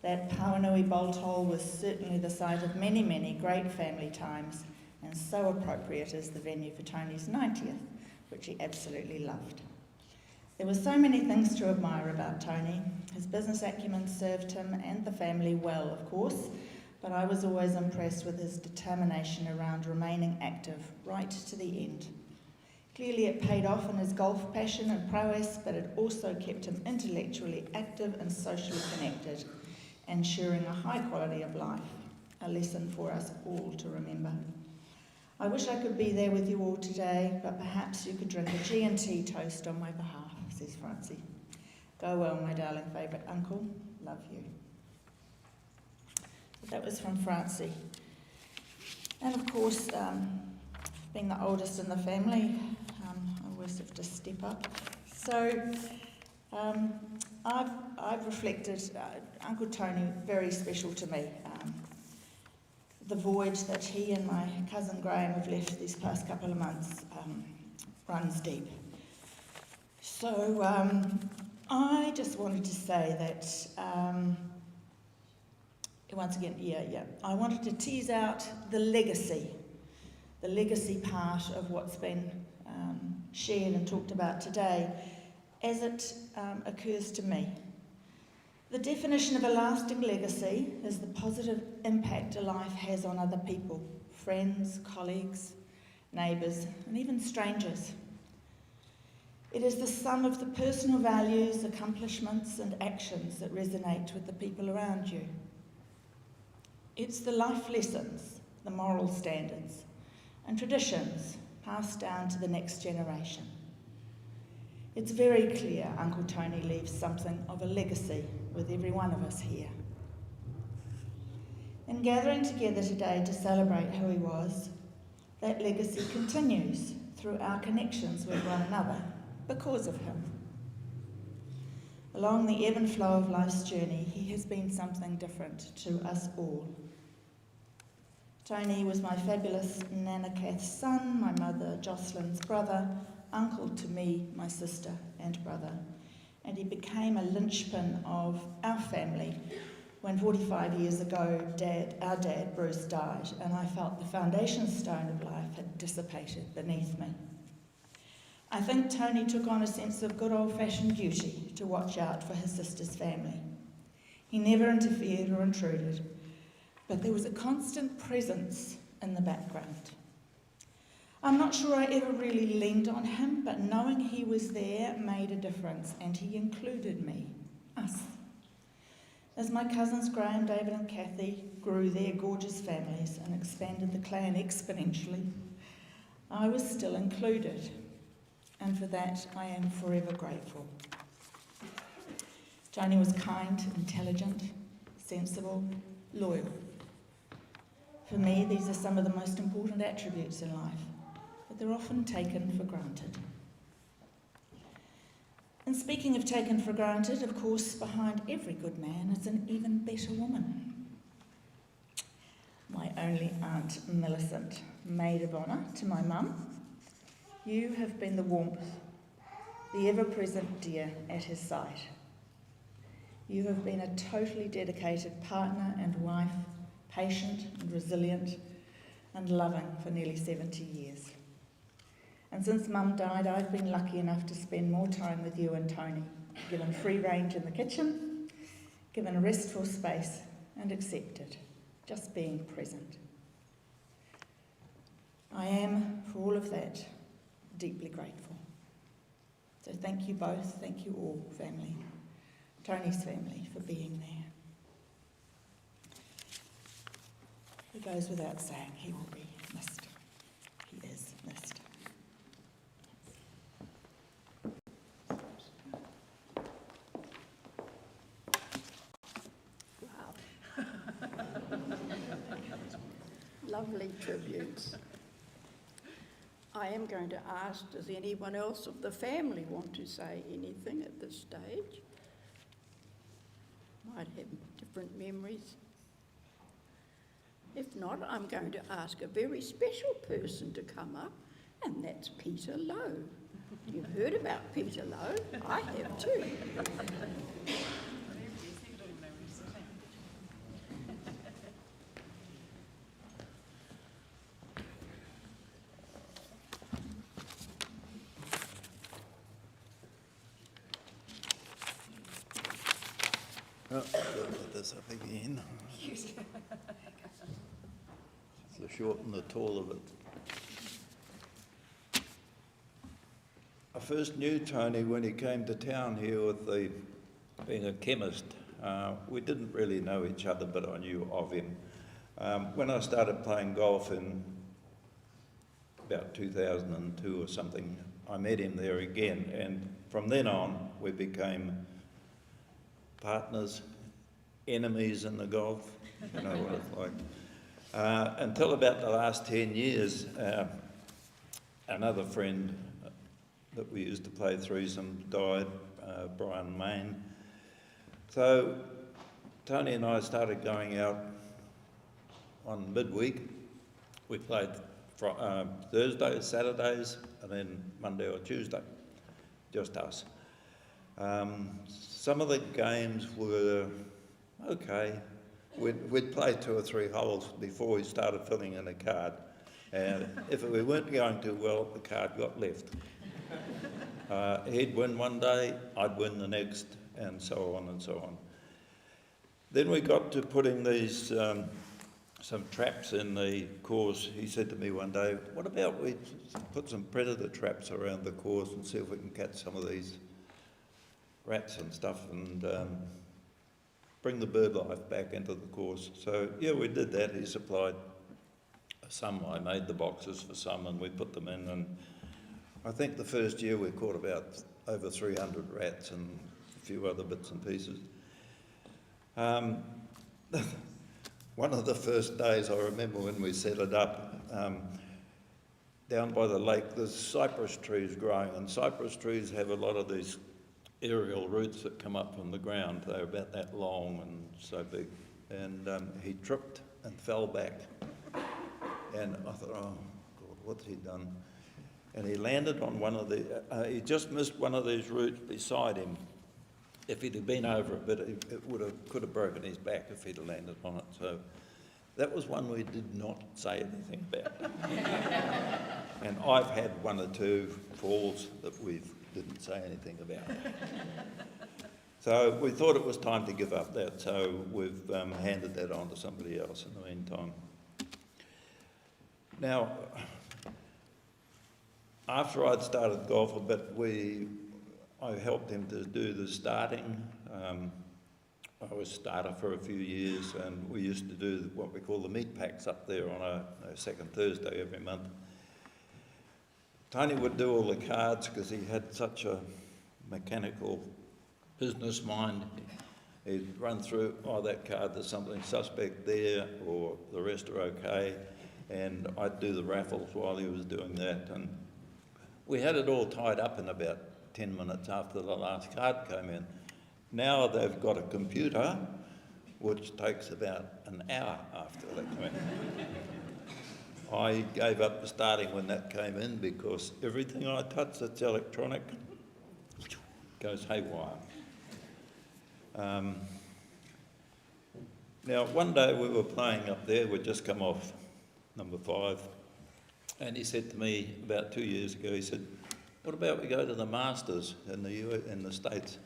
That Pauanui bolt hole was certainly the site of many, many great family times, and so appropriate as the venue for Tony's 90th, which he absolutely loved. There were so many things to admire about Tony. His business acumen served him and the family well, of course, but I was always impressed with his determination around remaining active right to the end. Clearly it paid off in his golf passion and prowess, but it also kept him intellectually active and socially connected, ensuring a high quality of life, a lesson for us all to remember. I wish I could be there with you all today, but perhaps you could drink a G&T toast on my behalf, says Francie. Go well, my darling favourite uncle. Love you. That was from Francie. And of course, being the oldest in the family, I always have to step up. So I've reflected, Uncle Tony, very special to me. The void that he and my cousin Graham have left these past couple of months runs deep. So I just wanted to say that, once again, I wanted to tease out the legacy part of what's been shared and talked about today as it occurs to me. The definition of a lasting legacy is the positive impact a life has on other people, friends, colleagues, neighbours, and even strangers. It is the sum of the personal values, accomplishments, and actions that resonate with the people around you. It's the life lessons, the moral standards, and traditions passed down to the next generation. It's very clear Uncle Tony leaves something of a legacy with every one of us here. In gathering together today to celebrate who he was, that legacy continues through our connections with one another because of him. Along the ebb and flow of life's journey, he has been something different to us all. Tony was my fabulous Nana Kath's son, my mother Jocelyn's brother, uncle to me, my sister and brother, and he became a linchpin of our family when 45 years ago our dad Bruce died, and I felt the foundation stone of life had dissipated beneath me. I think Tony took on a sense of good old-fashioned duty to watch out for his sister's family. He never interfered or intruded, but there was a constant presence in the background. I'm not sure I ever really leaned on him, but knowing he was there made a difference, and he included me, us. As my cousins Graham, David and Kathy grew their gorgeous families and expanded the clan exponentially, I was still included, and for that I am forever grateful. Tony was kind, intelligent, sensible, loyal. For me, these are some of the most important attributes in life, but they're often taken for granted. And speaking of taken for granted, of course, behind every good man is an even better woman. My only Aunt Millicent, maid of honour to my mum, you have been the warmth, the ever-present dear at his side. You have been a totally dedicated partner and wife, patient and resilient and loving for nearly 70 years. And since Mum died, I've been lucky enough to spend more time with you and Tony, given free range in the kitchen, given restful space and accepted, just being present. I am, for all of that, deeply grateful. So thank you both, thank you all, family, Tony's family, for being there. It goes without saying, he will be missed. He is missed. Wow. Lovely tributes. I am going to ask, does anyone else of the family want to say anything at this stage? Might have different memories. If not, I'm going to ask a very special person to come up, and that's Peter Lowe. You've heard about Peter Lowe. I have too. Oh, put this up again. It's the short and the tall of it. I first knew Tony when he came to town here with being a chemist. We didn't really know each other, but I knew of him. When I started playing golf in about 2002 or something, I met him there again, and from then on we became partners, enemies in the golf, you know what it's like. Until about the last 10 years, another friend that we used to play threesome died, Brian Main. So Tony and I started going out on midweek. We played Thursdays, Saturdays, and then Monday or Tuesday, just us. Some of the games were okay. We'd play 2 or 3 holes before we started filling in a card. And if we weren't going too well, the card got left. He'd win one day, I'd win the next, and so on and so on. Then we got to putting these some traps in the course. He said to me one day, what about we put some predator traps around the course and see if we can catch some of these rats and stuff and bring the bird life back into the course. So yeah, we did that. He supplied some. I made the boxes for some and we put them in, and I think the first year we caught about over 300 rats and a few other bits and pieces. One of the first days I remember when we set it up, down by the lake there's cypress trees growing, and cypress trees have a lot of these aerial roots that come up from the ground. They're about that long and so big. And he tripped and fell back. And I thought, oh God, what's he done? And he landed on one of the, he just missed one of these roots beside him. If he'd have been over it, but it could have broken his back if he'd have landed on it. So that was one we did not say anything about. And I've had 1 or 2 falls that we didn't say anything about. So we thought it was time to give up that, so we've handed that on to somebody else in the meantime. Now, after I'd started golf a bit, I helped him to do the starting. I was starter for a few years, and we used to do what we call the meat packs up there on a second Thursday every month. Tony would do all the cards because he had such a mechanical business mind. He'd run through, oh, that card, there's something suspect there, or the rest are okay, and I'd do the raffles while he was doing that. And we had it all tied up in about 10 minutes after the last card came in. Now they've got a computer, which takes about an hour after they come in. I gave up the starting when that came in because everything I touch that's electronic goes haywire. Now, one day we were playing up there, we'd just come off number 5, and he said to me about 2 years ago, he said, what about we go to the Masters in the States?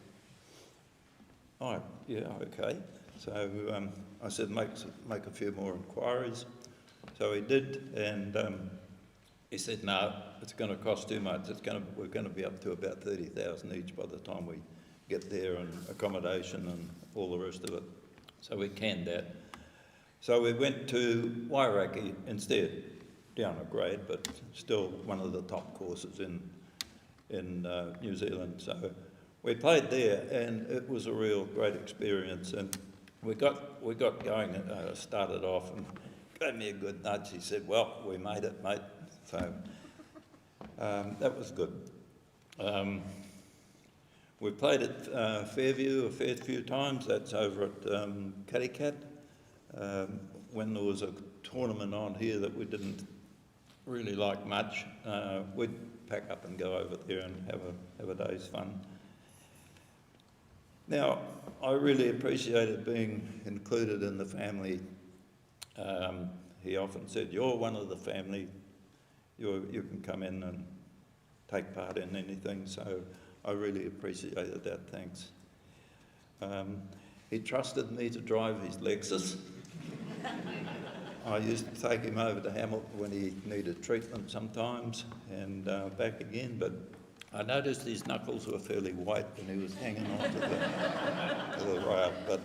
Oh, yeah, okay. So I said, make a few more inquiries. So he did, and he said, no, it's going to cost too much. We're going to be up to about 30,000 each by the time we get there, and accommodation and all the rest of it. So we canned that. So we went to Wyraki instead, down a grade, but still one of the top courses in New Zealand. So we played there, and it was a real great experience. And we got going, started off, and gave me a good nudge. He said, well, we made it, mate. So that was good. We played at Fairview a fair few times. That's over at Caricat. When there was a tournament on here that we didn't really like much, we'd pack up and go over there and have a day's fun. Now, I really appreciated being included in the family. He often said, you're one of the family, you can come in and take part in anything, so I really appreciated that, thanks. He trusted me to drive his Lexus. I used to take him over to Hamilton when he needed treatment sometimes, and back again, but I noticed his knuckles were fairly white when he was hanging on to the rail, but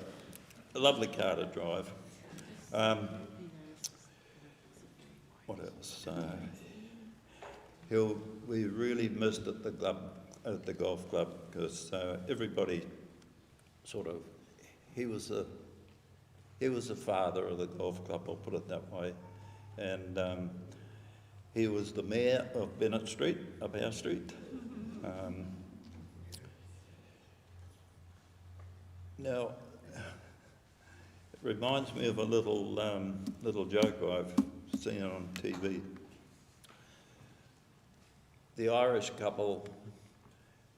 a lovely car to drive. What else? We really missed at the club, at the golf club, because everybody sort of, he was the father of the golf club, I'll put it that way, and he was the mayor of Bennett Street, up our street. Now, it reminds me of a little joke I've seen on TV. The Irish couple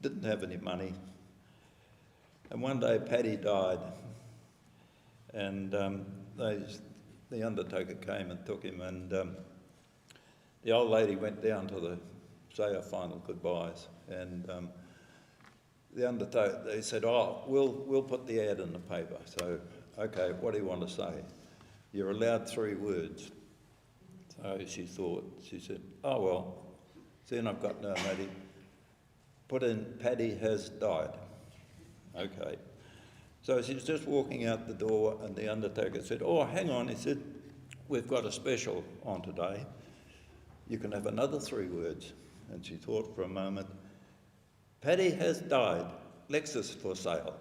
didn't have any money, and one day Paddy died, and the undertaker came and took him, and the old lady went down to say her final goodbyes, and the undertaker, they said, "Oh, we'll put the ad in the paper." So, okay, what do you want to say? You're allowed 3 words. So she thought, she said, "Oh well, then I've got no money. Put in, Paddy has died." Okay. So she was just walking out the door, and the undertaker said, "Oh, hang on," he said, "we've got a special on today. You can have another 3 words." And she thought for a moment, "Paddy has died, Lexus for sale."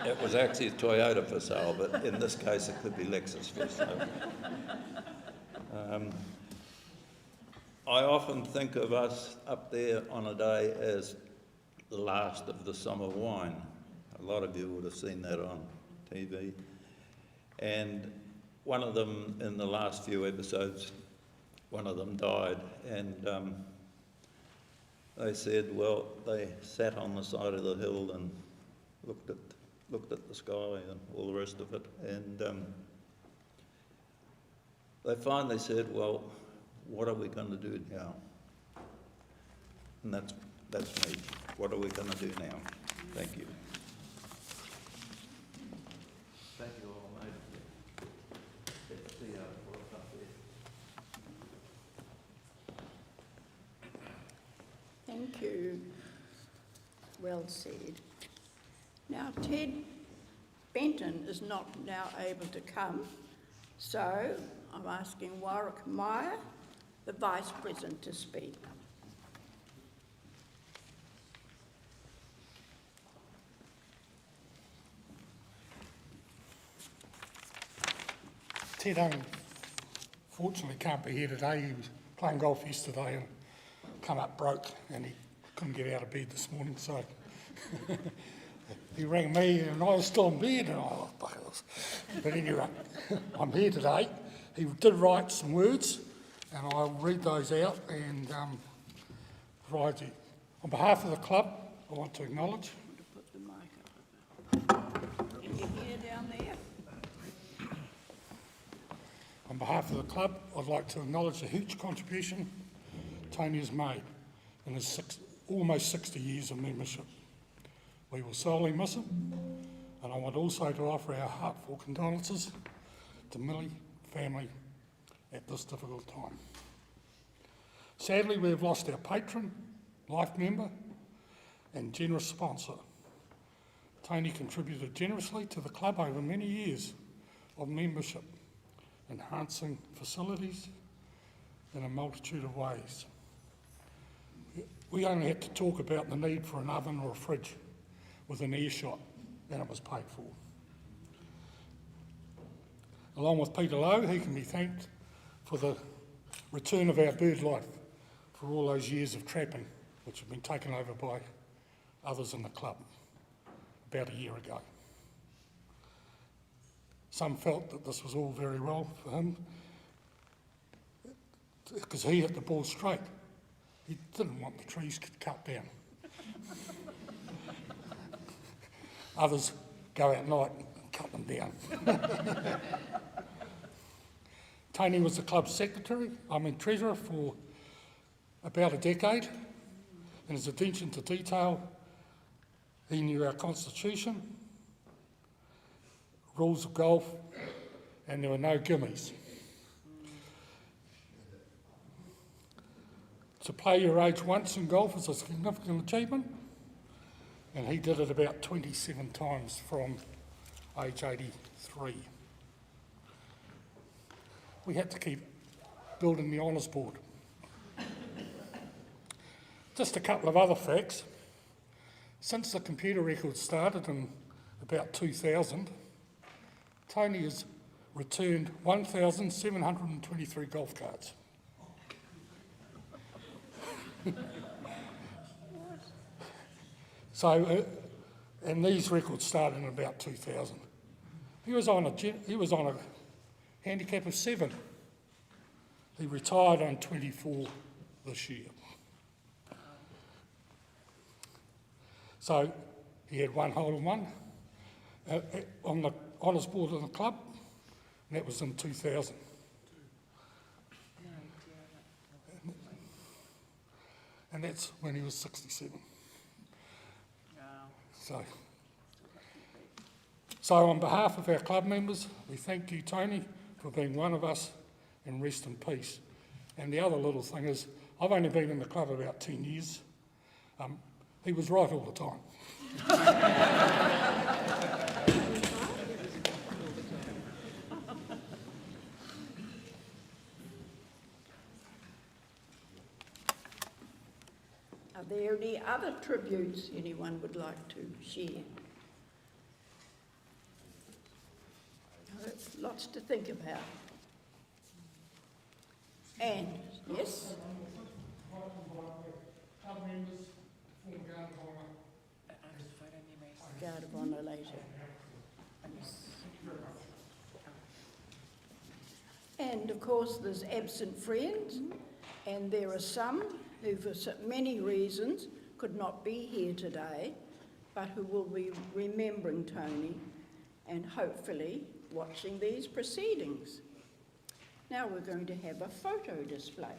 It was actually Toyota for sale, but in this case it could be Lexus for sale. I often think of us up there on a day as the last of the summer wine. A lot of you would have seen that on TV. And one of them, in the last few episodes, one of them died, and they said, well, they sat on the side of the hill and looked at the sky and all the rest of it, and they finally said, well, what are we going to do now? And that's me. What are we going to do now? Thank you. Thank you all, mate. Let's see what's up there. Thank you. Well said. Now, Ted Benton is not now able to come, so I'm asking Warwick Meyer, the Vice President, to speak. Ted unfortunately can't be here today. He was playing golf yesterday and come up broke, and he couldn't get out of bed this morning, so he rang me and I was still in bed, and I thought, buggers. But anyway, I'm here today. He did write some words, and I'll read those out and provide you. On behalf of the club, I want to acknowledge. Put the mic up. Can you hear down there? On behalf of the club, I'd like to acknowledge the huge contribution Tony has made in his almost 60 years of membership. We will sorely miss him, and I want also to offer our heartfelt condolences to Millie family at this difficult time. Sadly, we have lost our patron, life member, and generous sponsor. Tony contributed generously to the club over many years of membership, enhancing facilities in a multitude of ways. We only had to talk about the need for an oven or a fridge within earshot, and it was paid for. Along with Peter Lowe, he can be thanked for the return of our bird life for all those years of trapping, which have been taken over by others in the club about a year ago. Some felt that this was all very well for him because he hit the ball straight. He didn't want the trees cut down. Others go out at night and cut them down. Tony was the club's treasurer for about a decade, and his attention to detail He knew our constitution, rules of golf, and there were no gimmies. To play your age once in golf is a significant achievement, and he did it about 27 times from age 83. We had to keep building the honours board. Just a couple of other facts. Since the computer record started in about 2000, Tony has returned 1,723 golf carts. So, and these records started in about 2000. He was on a handicap of 7. He retired on 24 this year. So he had one hole in one on the honours board of the club, and that was in 2000. And that's when he was 67. So on behalf of our club members, we thank you, Tony, for being one of us, and rest in peace. And the other little thing is, I've only been in the club about 10 years. He was right all the time. Are there any other tributes anyone would like to share? Oh, lots to think about. And, yes? Guard of Honour later. And of course there's absent friends, and there are some who for many reasons could not be here today, but who will be remembering Tony and hopefully watching these proceedings. Now we're going to have a photo display.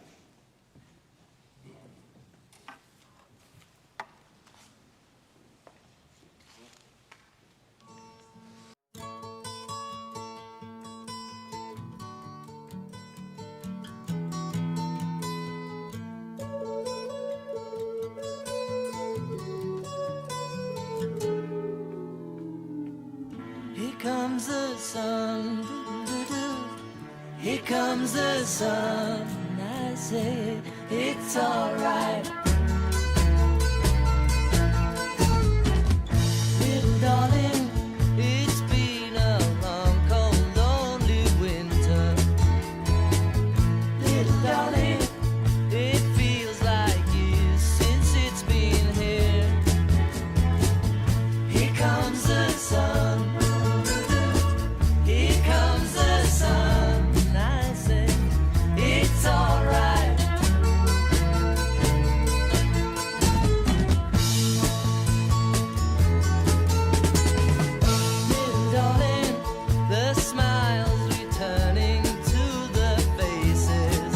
Here comes the sun, doo-doo-doo. Here comes the sun, I say it's alright. Little darling, it's been a long, cold, lonely winter. Little darling, it feels like years since it's been here. Here comes the sun. Here comes the sun, I say it's alright. Little darling, the smiles returning to the faces.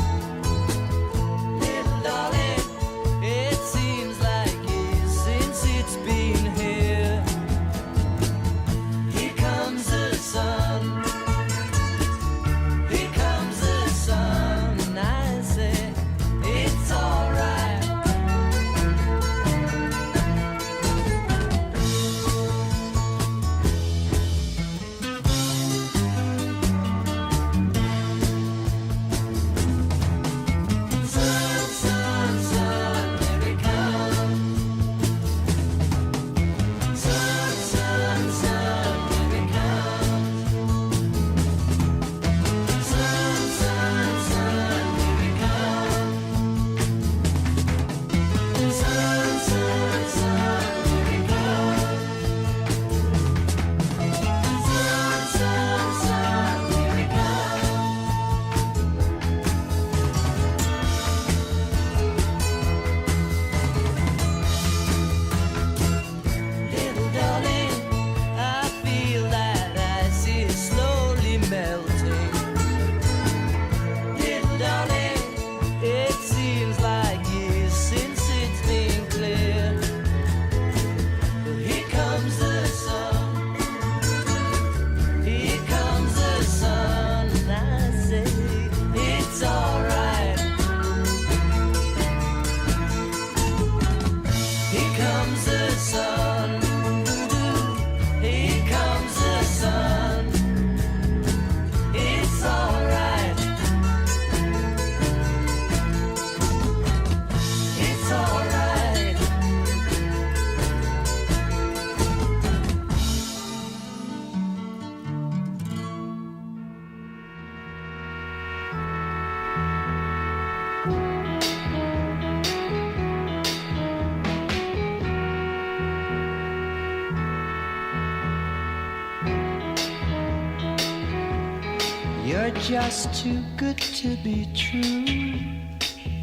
just too good to be true.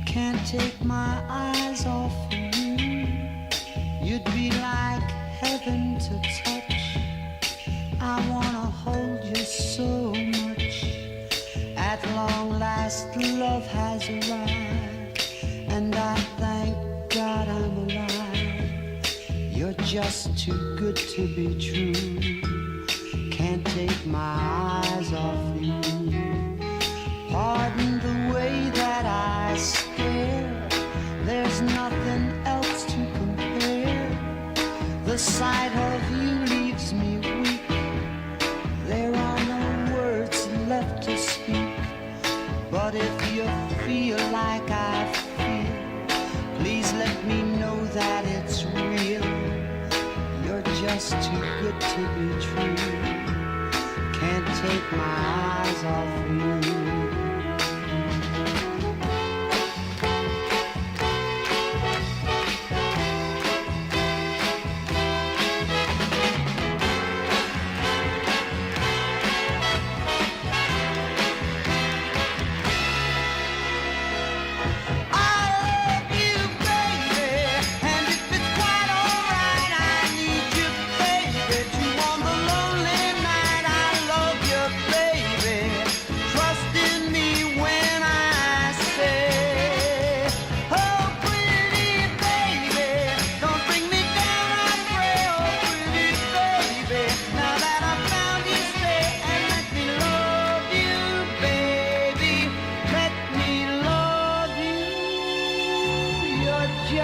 Can't take my eyes off of you. You'd be like heaven to touch. I wanna hold you so much. At long last, love has arrived, and I thank God I'm alive. You're just too good to be true. Can't take my eyes off you. Pardon the way that I stare. There's nothing else to compare. The sight of you leaves me weak. There are no words left to speak. But if you feel like I feel, please let me know that it's real. You're just too good to be true. Can't take my eyes off you.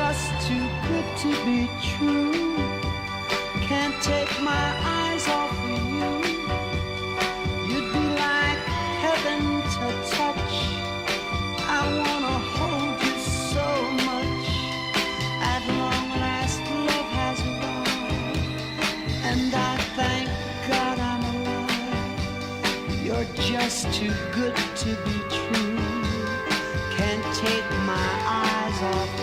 Just too good to be true. Can't take my eyes off you.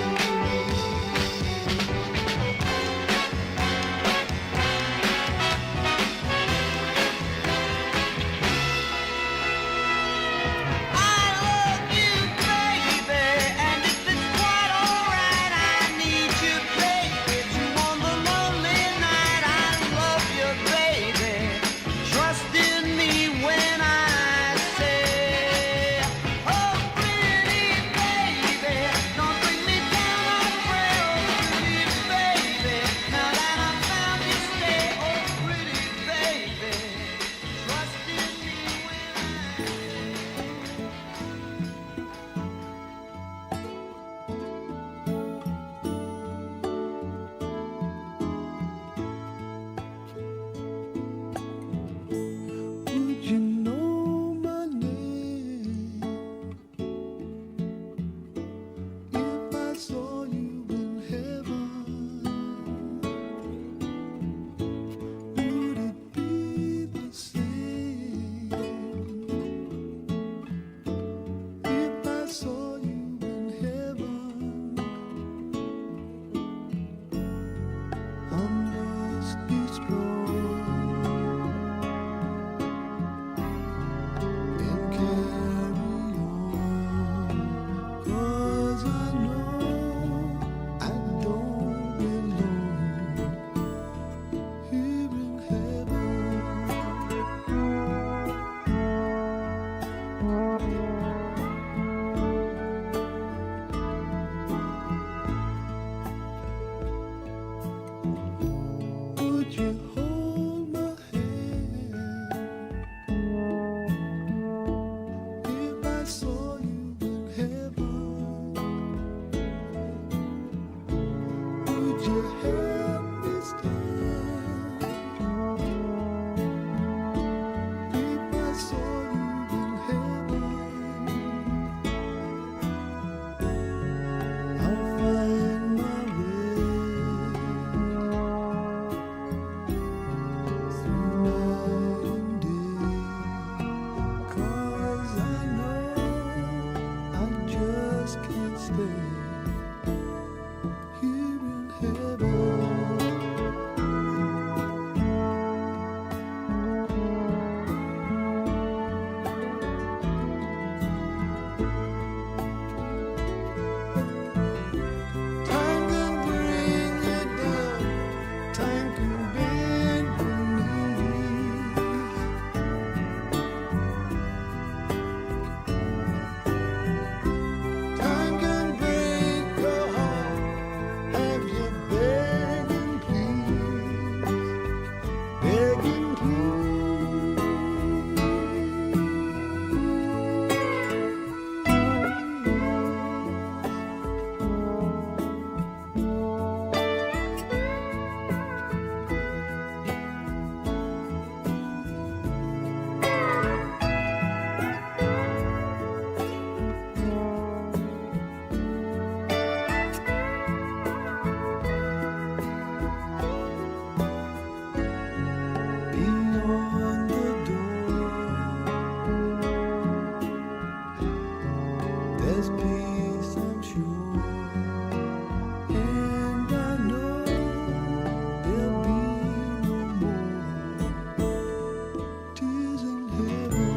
there's peace, I'm sure. And I know there'll be no more tears in heaven.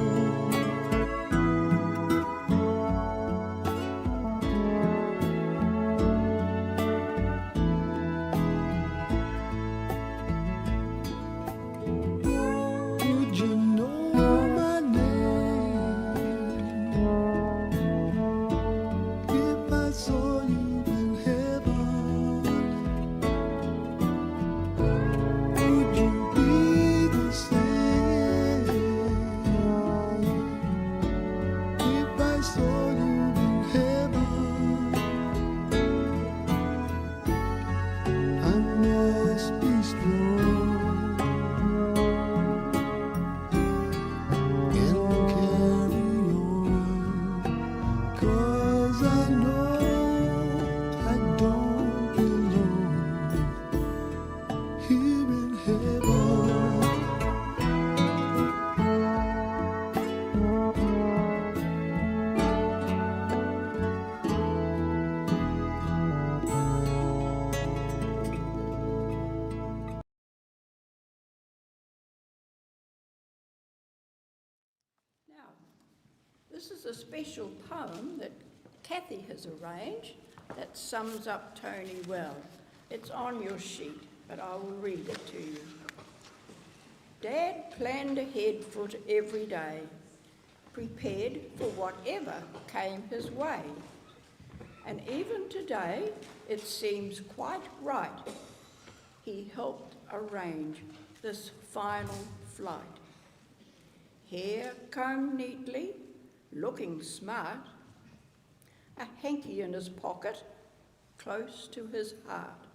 Would you know my name if I saw you in heaven? Would you be the same if I saw you in heaven? I must be strong and carry on, 'cause I know I don't belong here in heaven. Now, this is a special poem that Kathy has arranged that sums up Tony well. It's on your sheet, but I will read it to you. Dad planned ahead for every day, prepared for whatever came his way. And even today, it seems quite right. He helped arrange this final flight. Hair combed neatly, looking smart, a hanky in his pocket, close to his heart.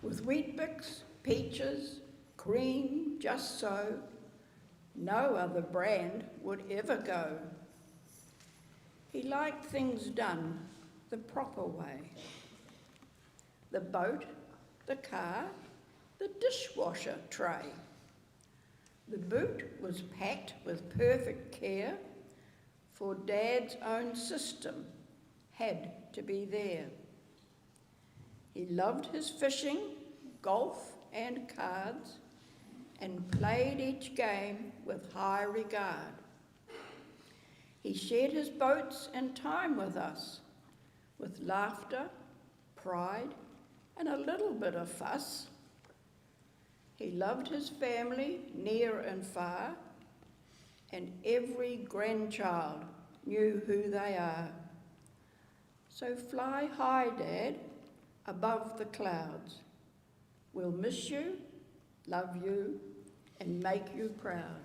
With Weet-Bix, peaches, cream, just so, no other brand would ever go. He liked things done the proper way. The boat, the car, the dishwasher tray. The boot was packed with perfect care, for Dad's own system had to be there. He loved his fishing, golf and cards, and played each game with high regard. He shared his boats and time with us, with laughter, pride, and a little bit of fuss. He loved his family near and far, and every grandchild knew who they are. So fly high, Dad, above the clouds. We'll miss you, love you, and make you proud.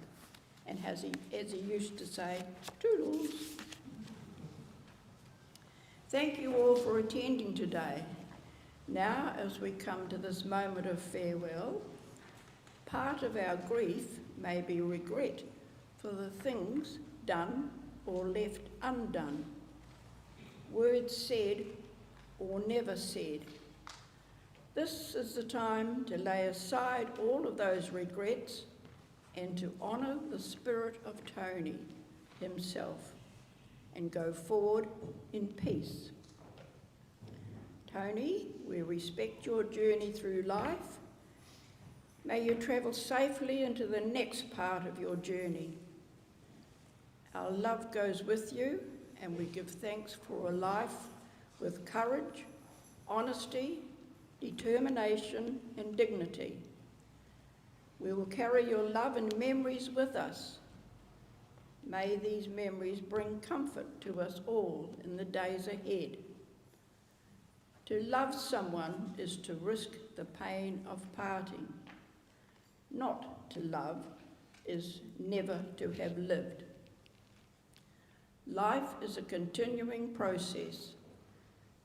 And as he used to say, toodles. Thank you all for attending today. Now, as we come to this moment of farewell, part of our grief may be regret for the things done or left undone, words said or never said. This is the time to lay aside all of those regrets and to honour the spirit of Tony himself and go forward in peace. Tony, we respect your journey through life. May you travel safely into the next part of your journey. Our love goes with you, and we give thanks for a life with courage, honesty, determination, and dignity. We will carry your love and memories with us. May these memories bring comfort to us all in the days ahead. To love someone is to risk the pain of parting. Not to love is never to have lived. Life is a continuing process,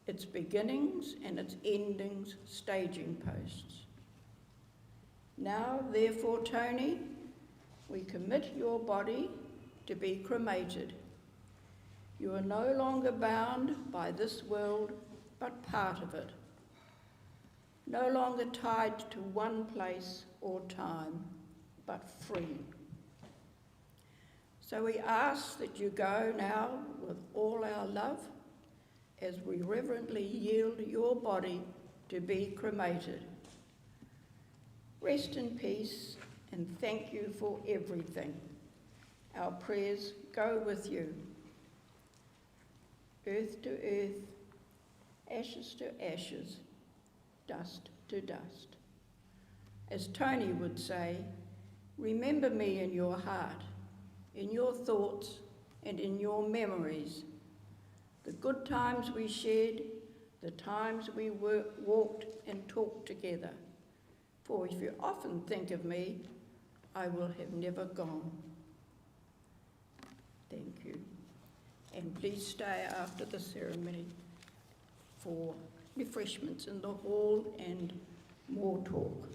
its beginnings and its endings staging posts. Now, therefore, Tony, we commit your body to be cremated. You are no longer bound by this world, but part of it. No longer tied to one place or time, but free. So we ask that you go now with all our love as we reverently yield your body to be cremated. Rest in peace and thank you for everything. Our prayers go with you. Earth to earth, ashes to ashes, dust to dust. As Tony would say, remember me in your heart, in your thoughts and in your memories. The good times we shared, the times we walked and talked together. For if you often think of me, I will have never gone. Thank you. And please stay after the ceremony for refreshments in the hall and more talk.